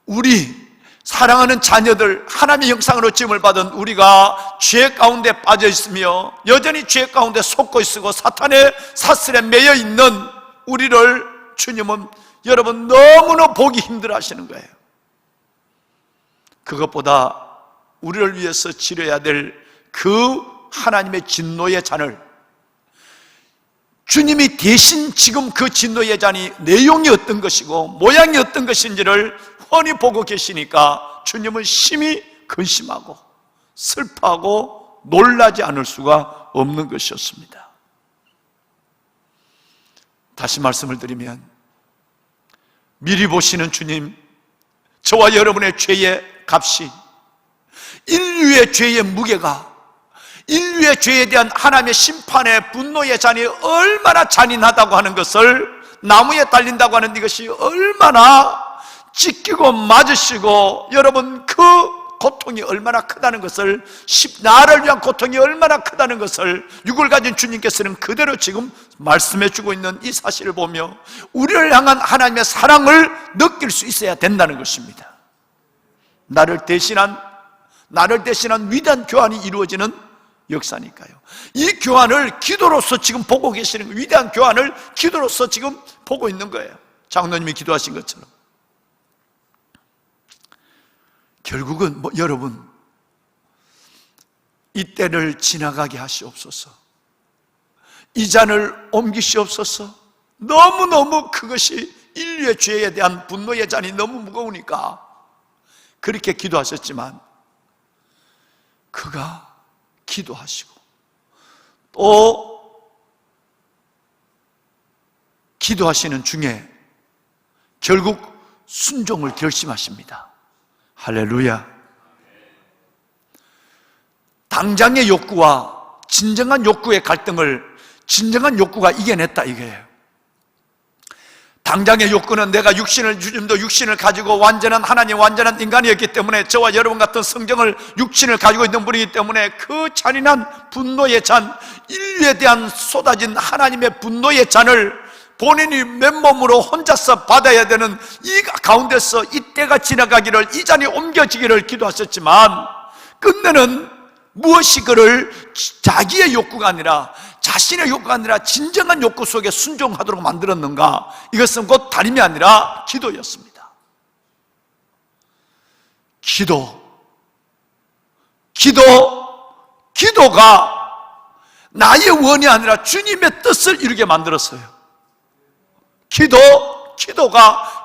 우리 사랑하는 자녀들, 하나님의 형상으로 지음을 받은 우리가 죄 가운데 빠져 있으며 여전히 죄 가운데 속고 있고 사탄의 사슬에 매여 있는 우리를 주님은 여러분 너무나 보기 힘들어 하시는 거예요. 그것보다 우리를 위해서 치러야 될 그 하나님의 진노의 잔을 주님이 대신 지금 그 진노의 잔이 내용이 어떤 것이고 모양이 어떤 것인지를 훤히 보고 계시니까 주님은 심히 근심하고 슬퍼하고 놀라지 않을 수가 없는 것이었습니다. 다시 말씀을 드리면, 미리 보시는 주님, 저와 여러분의 죄의 값이, 인류의 죄의 무게가, 인류의 죄에 대한 하나님의 심판의 분노의 잔이 얼마나 잔인하다고 하는 것을, 나무에 달린다고 하는 이것이 얼마나 찢기고 맞으시고 여러분 그 고통이 얼마나 크다는 것을, 나를 위한 고통이 얼마나 크다는 것을 육을 가진 주님께서는 그대로 지금 말씀해 주고 있는 이 사실을 보며 우리를 향한 하나님의 사랑을 느낄 수 있어야 된다는 것입니다. 나를 대신한 위대한 교환이 이루어지는 역사니까요. 이 교환을 기도로서 지금 보고 계시는 거예요. 위대한 교환을 기도로서 지금 보고 있는 거예요. 장로님이 기도하신 것처럼. 결국은 여러분, 이 때를 지나가게 하시옵소서. 이 잔을 옮기시옵소서. 너무너무 그것이 인류의 죄에 대한 분노의 잔이 너무 무거우니까 그렇게 기도하셨지만, 그가 기도하시고 또 기도하시는 중에 결국 순종을 결심하십니다. 할렐루야. 당장의 욕구와 진정한 욕구의 갈등을 진정한 욕구가 이겨냈다 이거예요. 당장의 욕구는 내가 주님도 육신을 가지고 완전한 하나님, 완전한 인간이었기 때문에, 저와 여러분 같은 성경을 육신을 가지고 있는 분이기 때문에 그 잔인한 분노의 잔, 인류에 대한 쏟아진 하나님의 분노의 잔을 본인이 맨몸으로 혼자서 받아야 되는 이 가운데서 이 때가 지나가기를, 이 잔이 옮겨지기를 기도하셨지만, 끝내는 무엇이 그를 자기의 욕구가 아니라, 자신의 욕구가 아니라 진정한 욕구 속에 순종하도록 만들었는가? 이것은 곧 다름이 아니라 기도였습니다. 기도가 나의 원이 아니라 주님의 뜻을 이루게 만들었어요.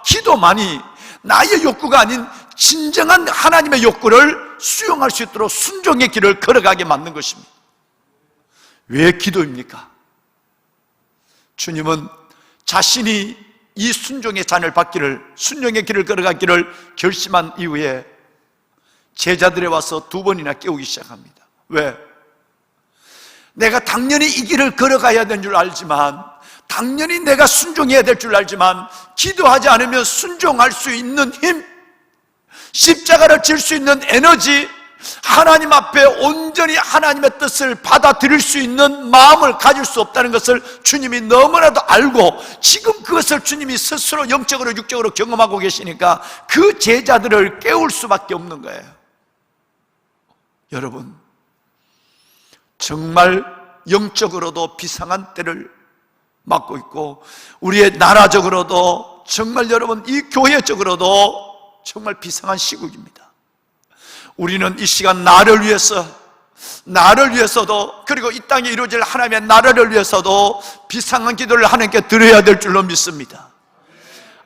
기도만이 나의 욕구가 아닌 진정한 하나님의 욕구를 수용할 수 있도록 순종의 길을 걸어가게 만든 것입니다. 왜 기도입니까? 주님은 자신이 이 순종의 잔을 받기를, 순종의 길을 걸어가기를 결심한 이후에 제자들에 와서 2번이나 깨우기 시작합니다. 왜? 내가 당연히 이 길을 걸어가야 되는 줄 알지만, 당연히 내가 순종해야 될 줄 알지만, 기도하지 않으면 순종할 수 있는 힘, 십자가를 질 수 있는 에너지, 하나님 앞에 온전히 하나님의 뜻을 받아들일 수 있는 마음을 가질 수 없다는 것을 주님이 너무나도 알고, 지금 그것을 주님이 스스로 영적으로 육적으로 경험하고 계시니까 그 제자들을 깨울 수밖에 없는 거예요. 여러분, 정말 영적으로도 비상한 때를 맞고 있고, 우리의 나라적으로도 정말 여러분, 이 교회적으로도 정말 비상한 시국입니다. 우리는 이 시간 나를 위해서도, 그리고 이 땅에 이루어질 하나님의 나라를 위해서도 비상한 기도를 하나님께 드려야 될 줄로 믿습니다.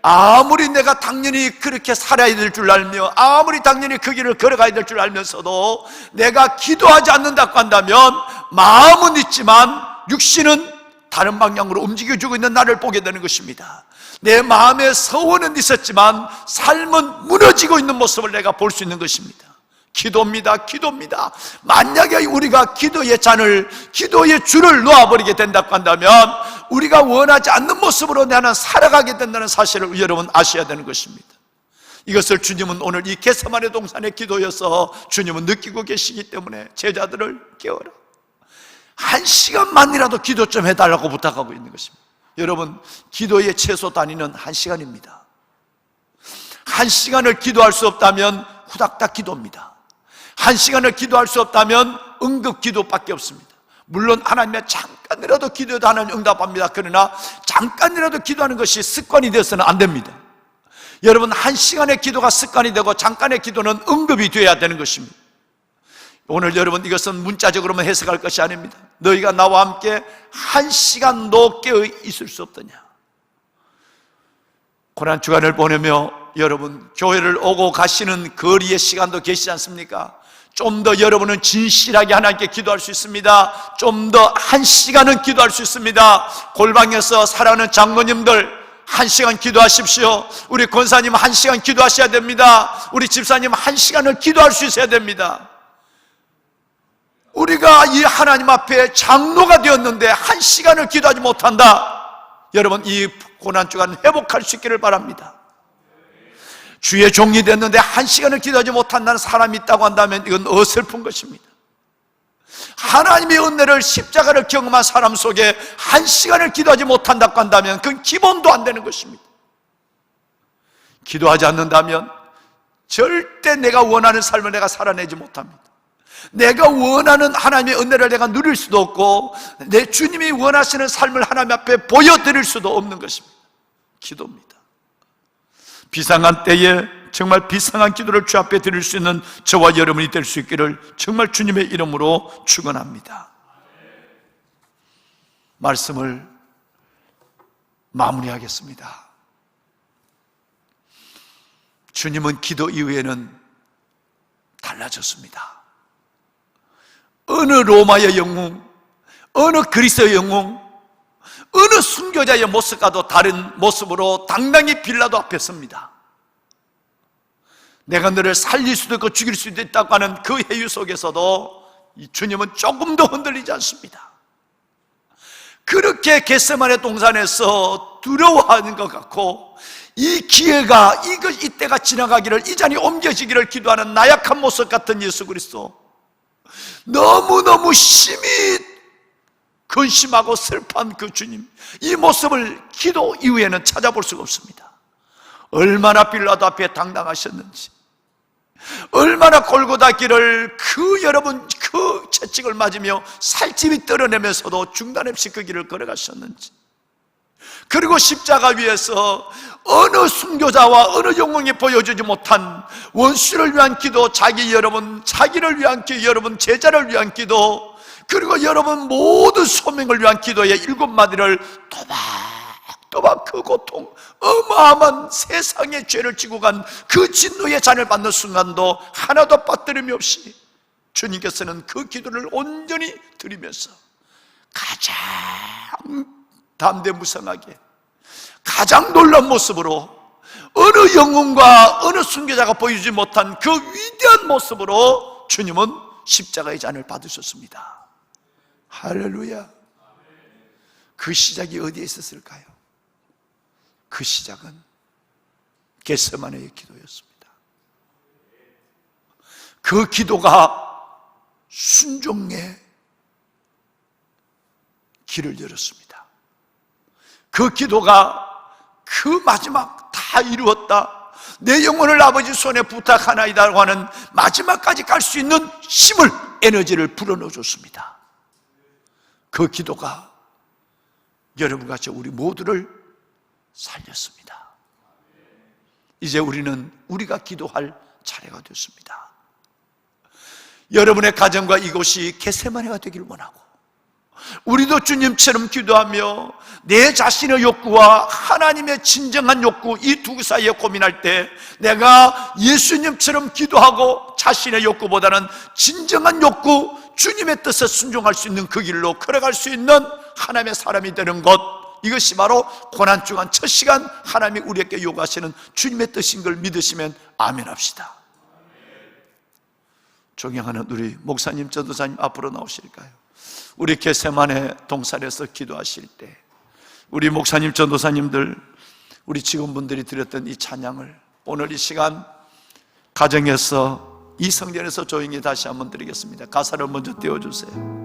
아무리 내가 당연히 그렇게 살아야 될 줄 알며, 아무리 당연히 그 길을 걸어가야 될 줄 알면서도 내가 기도하지 않는다고 한다면 마음은 있지만 육신은 다른 방향으로 움직여주고 있는 나를 보게 되는 것입니다. 내 마음의 서원은 있었지만 삶은 무너지고 있는 모습을 내가 볼 수 있는 것입니다. 기도입니다. 만약에 우리가 기도의 줄을 놓아버리게 된다고 한다면 우리가 원하지 않는 모습으로 나는 살아가게 된다는 사실을 여러분 아셔야 되는 것입니다. 이것을 주님은 오늘 이 겟세마네 동산의 기도여서 주님은 느끼고 계시기 때문에 제자들을 깨워라, 1시간만이라도 기도 좀 해달라고 부탁하고 있는 것입니다. 여러분, 기도의 최소 단위는 1시간입니다. 1시간을 기도할 수 없다면 후닥닥 기도입니다. 1시간을 기도할 수 없다면 응급 기도밖에 없습니다. 물론 하나님의 잠깐이라도 기도해도 하나님 응답합니다. 그러나 잠깐이라도 기도하는 것이 습관이 되어서는 안 됩니다. 여러분, 1시간의 기도가 습관이 되고 잠깐의 기도는 응급이 되어야 되는 것입니다. 오늘 여러분, 이것은 문자적으로만 해석할 것이 아닙니다. 너희가 나와 함께 1시간도 깨어 있을 수 없더냐. 고난주간을 보내며 여러분, 교회를 오고 가시는 거리의 시간도 계시지 않습니까? 좀 더 여러분은 진실하게 하나님께 기도할 수 있습니다. 좀 더 1시간은 기도할 수 있습니다. 골방에서 살아가는 장로님들 1시간 기도하십시오. 우리 권사님 1시간 기도하셔야 됩니다. 우리 집사님 1시간을 기도할 수 있어야 됩니다. 우리가 이 하나님 앞에 장로가 되었는데 1시간을 기도하지 못한다. 여러분, 이 고난주간 회복할 수 있기를 바랍니다. 주의 종이 됐는데 1시간을 기도하지 못한다는 사람이 있다고 한다면 이건 어설픈 것입니다. 하나님의 은혜를, 십자가를 경험한 사람 속에 1시간을 기도하지 못한다고 한다면 그건 기본도 안 되는 것입니다. 기도하지 않는다면 절대 내가 원하는 삶을 내가 살아내지 못합니다. 내가 원하는 하나님의 은혜를 내가 누릴 수도 없고 내 주님이 원하시는 삶을 하나님 앞에 보여드릴 수도 없는 것입니다. 기도입니다. 비상한 때에 정말 비상한 기도를 주 앞에 드릴 수 있는 저와 여러분이 될 수 있기를 정말 주님의 이름으로 축원합니다. 말씀을 마무리하겠습니다. 주님은 기도 이후에는 달라졌습니다. 어느 로마의 영웅, 어느 그리스의 영웅, 어느 순교자의 모습과도 다른 모습으로 당당히 빌라도 앞에 섭니다. 내가 너를 살릴 수도 있고 죽일 수도 있다고 하는 그 해유 속에서도 이 주님은 조금도 흔들리지 않습니다. 그렇게 겟세마네 동산에서 두려워하는 것 같고 이 기회가 이때가 지나가기를, 이 잔이 옮겨지기를 기도하는 나약한 모습 같은 예수 그리스도, 너무너무 심히 근심하고 슬퍼한 그 주님, 이 모습을 기도 이후에는 찾아볼 수가 없습니다. 얼마나 빌라도 앞에 당당하셨는지, 얼마나 골고다 길을 여러분 그 채찍을 맞으며 살집이 떨어내면서도 중단 없이 그 길을 걸어가셨는지, 그리고 십자가 위에서 어느 순교자와 어느 영웅이 보여주지 못한 원수를 위한 기도, 자기를 위한 기도, 여러분 제자를 위한 기도, 그리고 여러분 모든 소명을 위한 기도의 7마디를 또박 그 고통, 어마어마한 세상의 죄를 지고 간 그 진노의 잔을 받는 순간도 하나도 빠뜨림이 없이 주님께서는 그 기도를 온전히 드리면서 가장 담대무성하게, 가장 놀라운 모습으로, 어느 영웅과 어느 순교자가 보여주지 못한 그 위대한 모습으로 주님은 십자가의 잔을 받으셨습니다. 할렐루야. 그 시작이 어디에 있었을까요? 그 시작은 겟세마네의 기도였습니다. 그 기도가 순종의 길을 열었습니다. 그 기도가 그 마지막 다 이루었다, 내 영혼을 아버지 손에 부탁하나이다라고 하는 마지막까지 갈 수 있는 힘을, 에너지를 불어넣어줬습니다. 그 기도가 여러분과 저 우리 모두를 살렸습니다. 이제 우리가 기도할 차례가 됐습니다. 여러분의 가정과 이곳이 겟세마네가 되길 원하고, 우리도 주님처럼 기도하며 내 자신의 욕구와 하나님의 진정한 욕구, 이 두 사이에 고민할 때 내가 예수님처럼 기도하고 자신의 욕구보다는 진정한 욕구, 주님의 뜻에 순종할 수 있는 그 길로 걸어갈 수 있는 하나님의 사람이 되는 것, 이것이 바로 고난주간 첫 시간 하나님이 우리에게 요구하시는 주님의 뜻인 걸 믿으시면 아멘 합시다. 존경하는 우리 목사님, 전도사님 앞으로 나오실까요? 우리 겟세마네 동산에서 기도하실 때 우리 목사님, 전도사님들, 우리 직원분들이 드렸던 이 찬양을 오늘 이 시간 가정에서, 이 성전에서 조용히 다시 한번 드리겠습니다. 가사를 먼저 띄워주세요.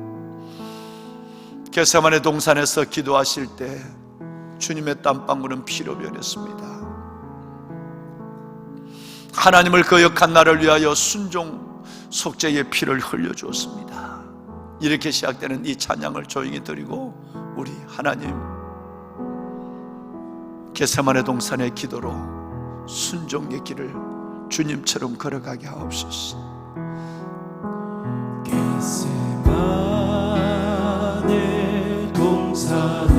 겟세마네 동산에서 기도하실 때 주님의 땀방울은 피로 변했습니다. 하나님을 거역한 나를 위하여 순종 속죄의 피를 흘려주었습니다. 이렇게 시작되는 이 찬양을 조용히 드리고 우리 하나님, 겟세마네 동산의 기도로 순종의 길을 주님처럼 걸어가게 하옵소서. 겟세마네 동산에서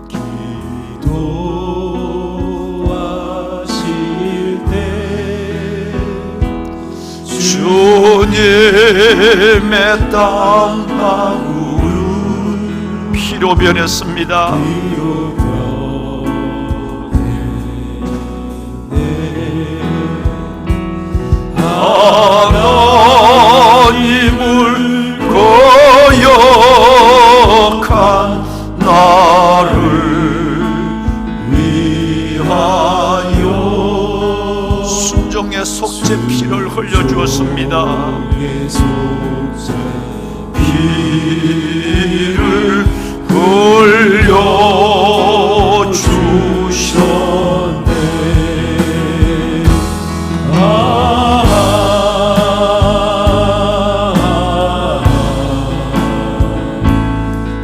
기도하실 때 주님의 땀방울은 피로 변했습니다. 하나님을 거역한 나를 위하여 중에 속죄 피를 흘려주었습니다. 피를 흘려주셨네.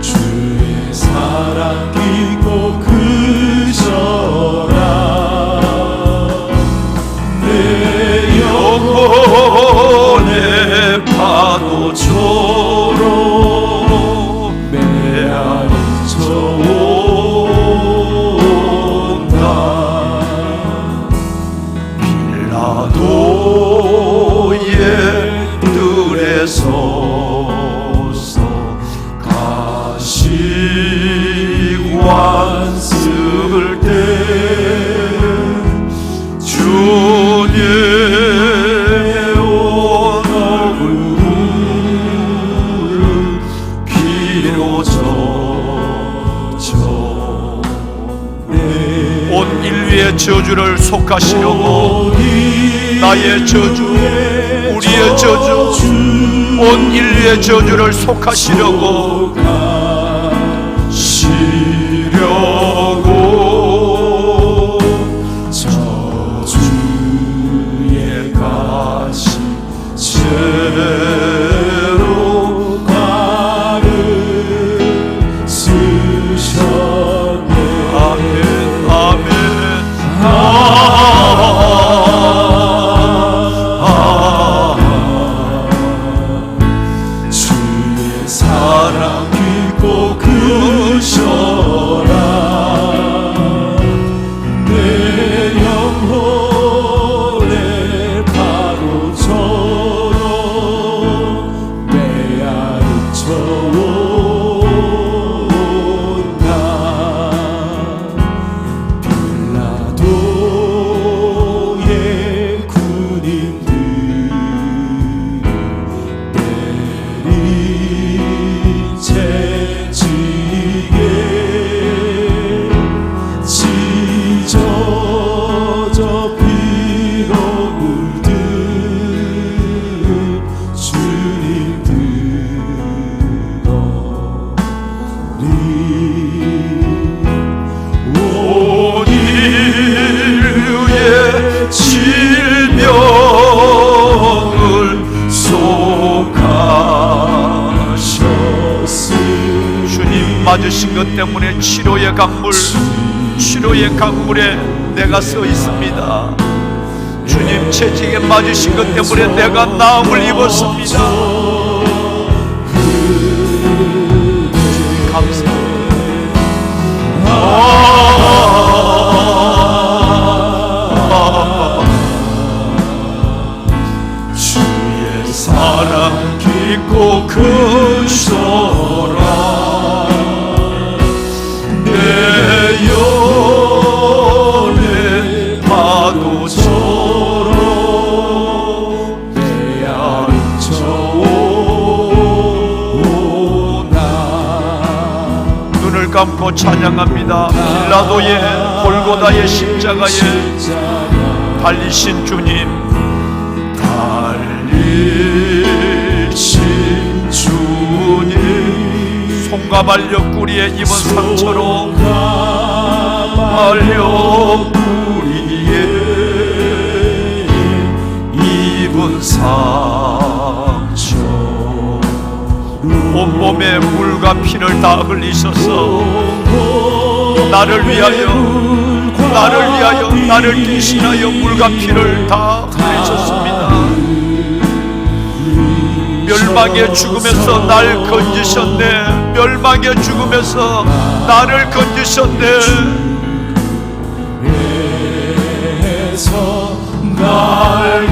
주의 사랑 깊고 크셔라. 내 영혼의 파도처럼 메아리쳐온다. 빌라도의 뜰에 서서 가시관 쓸 때 주님의 온 얼굴을 피로 젖었네. 온 인류의 저주를 속하시려고 나의 저주, 우리의 저주, 온 인류의 저주를 속하시려고 가시려고 저주의 가시 채로 가를 쓰셨네. 아멘, 아멘. 주의 사랑 깊고 크셔라. 내 영혼의 파도처럼 메아리쳐온다. 빌라도의 군인들 채찍에 찢어져 피로 물든 주님들 온 인류의 질병을 속하셨으니 주님 맞으신 것 때문에 치료의 강물에 내가 서 있습니다. 주님 채찍에 맞으신 것 때문에 내가 나음을 입었습니다. 감사합니다. 주의 사랑 깊고 크셔라. 내 영혼의 파도처럼 메아리쳐온다. 눈을 감고 찬양합니다. 빌라도의 골고다의 십자가에 달리신 주님, 달리신 주님, 손과 발 옆구리에 입은 상처로 발 옆구리에 입은 상처, 온몸에 물과 피를 다 흘리셔서 나를 위하여 나를 대신하여 물과 피를 다 흘리셨습니다. 멸망의 죽음에서 날 건지셨네. 멸망의 죽음에서 나를 건지셨네. 날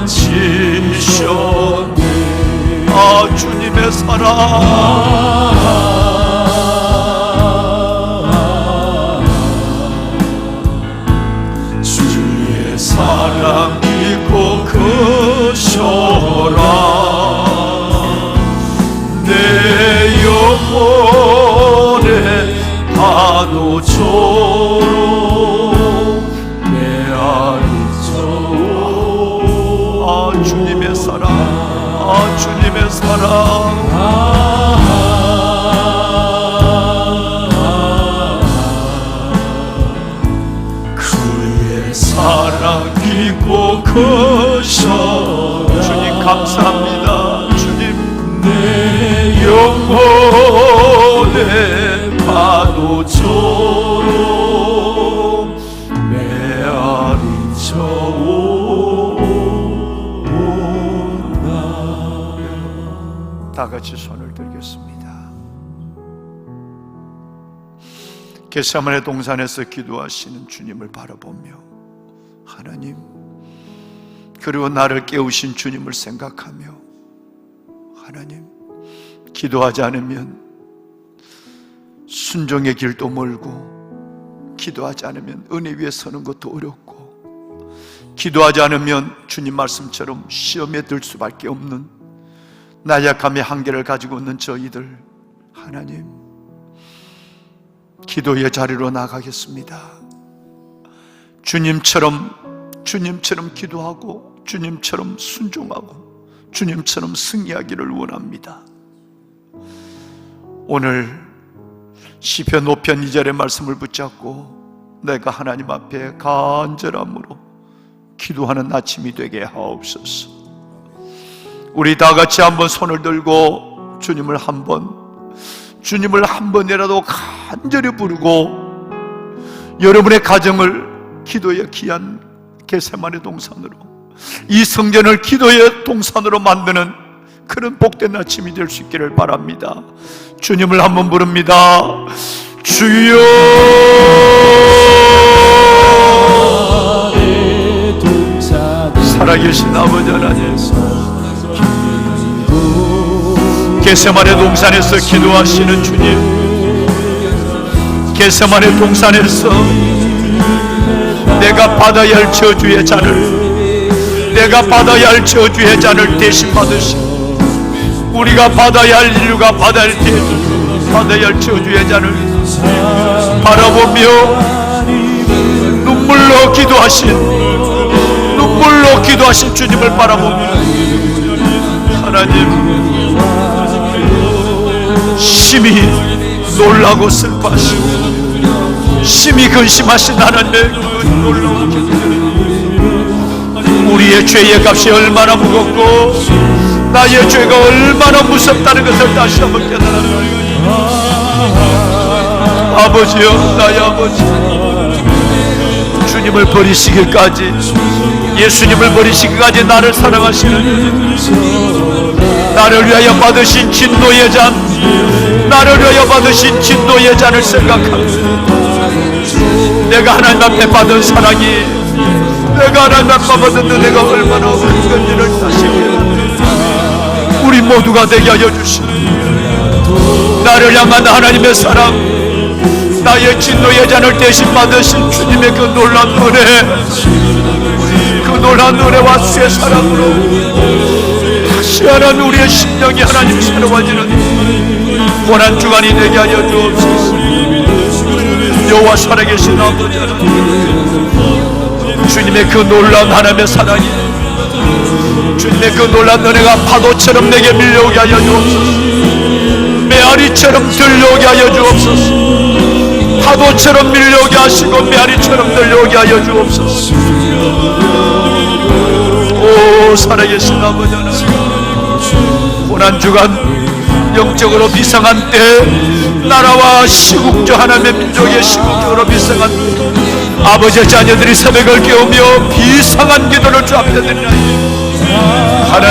건지셨네. 아, 주님의 사랑, 주의 사랑 깊고 크셔라. 내 영혼의 파도처럼 메아리쳐 주님의 사랑 그의 사랑 깊고 크셔 주님 감사합니다 주님 내 영혼의 파도처럼 메아리쳐 다 같이 손을 들겠습니다. 겟세마네 동산에서 기도하시는 주님을 바라보며 하나님 그리고 나를 깨우신 주님을 생각하며 하나님 기도하지 않으면 순종의 길도 멀고 기도하지 않으면 은혜 위에 서는 것도 어렵고 기도하지 않으면 주님 말씀처럼 시험에 들 수밖에 없는 나약함의 한계를 가지고 있는 저희들 하나님 기도의 자리로 나가겠습니다. 주님처럼 기도하고 주님처럼 순종하고 주님처럼 승리하기를 원합니다. 오늘 시편 5편 2절의 말씀을 붙잡고 내가 하나님 앞에 간절함으로 기도하는 아침이 되게 하옵소서. 우리 다 같이 한번 손을 들고 주님을 한 번이라도 간절히 부르고 여러분의 가정을 기도의 귀한 겟세마네 동산으로 이 성전을 기도의 동산으로 만드는 그런 복된 아침이 될 수 있기를 바랍니다. 주님을 한번 부릅니다. 주여 살아계신 아버지 하나님 겟세마네 동산에서 기도하시는 주님 겟세마네 동산에서 내가 받아야 할 저주의 잔을 대신 받으신 우리가 받아야 할 인류가 받아야 할 저주의 잔을 바라보며 눈물로 기도하신 주님을 바라보며 하나님 심히 놀라고 슬퍼하시고 심히 근심하신 하나님의 그 놀라운 기도를 우리의 죄의 값이 얼마나 무겁고 나의 죄가 얼마나 무섭다는 것을 다시 한번 깨달았나요? 아버지여 나의 아버지 주님을 버리시기까지 예수님을 버리시기까지 나를 사랑하시는 나를 위하여 받으신 진노의 잔 잔을 생각하며 내가 하나님 앞에 받은 사랑이 내가 하나님 앞에 받은 은혜가 얼마나 큰 건지를 다시 깨닫습니다. 우리 모두가 되게 하여 주시고 나를 향한 하나님의 사랑 나의 진노의 잔을 대신 받으신 주님의 그 놀라운 은혜와 주의 사랑으로 다시 하나님 우리의 심령이 하나님 새로워지는 고난 주간이 되게 하여 주옵소서. 여호와 살아계신 아버지 하나님 주님의 그 놀라운 하나님의 사랑이 주님의 그 놀라운 은혜가 파도처럼 내게 밀려오게 하여 주옵소서. 메아리처럼 들려오게 하여 주옵소서. 파도처럼 밀려오게 하시고 메아리처럼 들려오게 하여 주옵소서. 오 살아계신 아버지 하나님 고난주간 영적으로 비상한 때 나라와 시국적 하나님의 민족의 시국적으로 비상한 아버지의 자녀들이 새벽을 깨우며 비상한 기도를 주 앞에 드리나니 하나님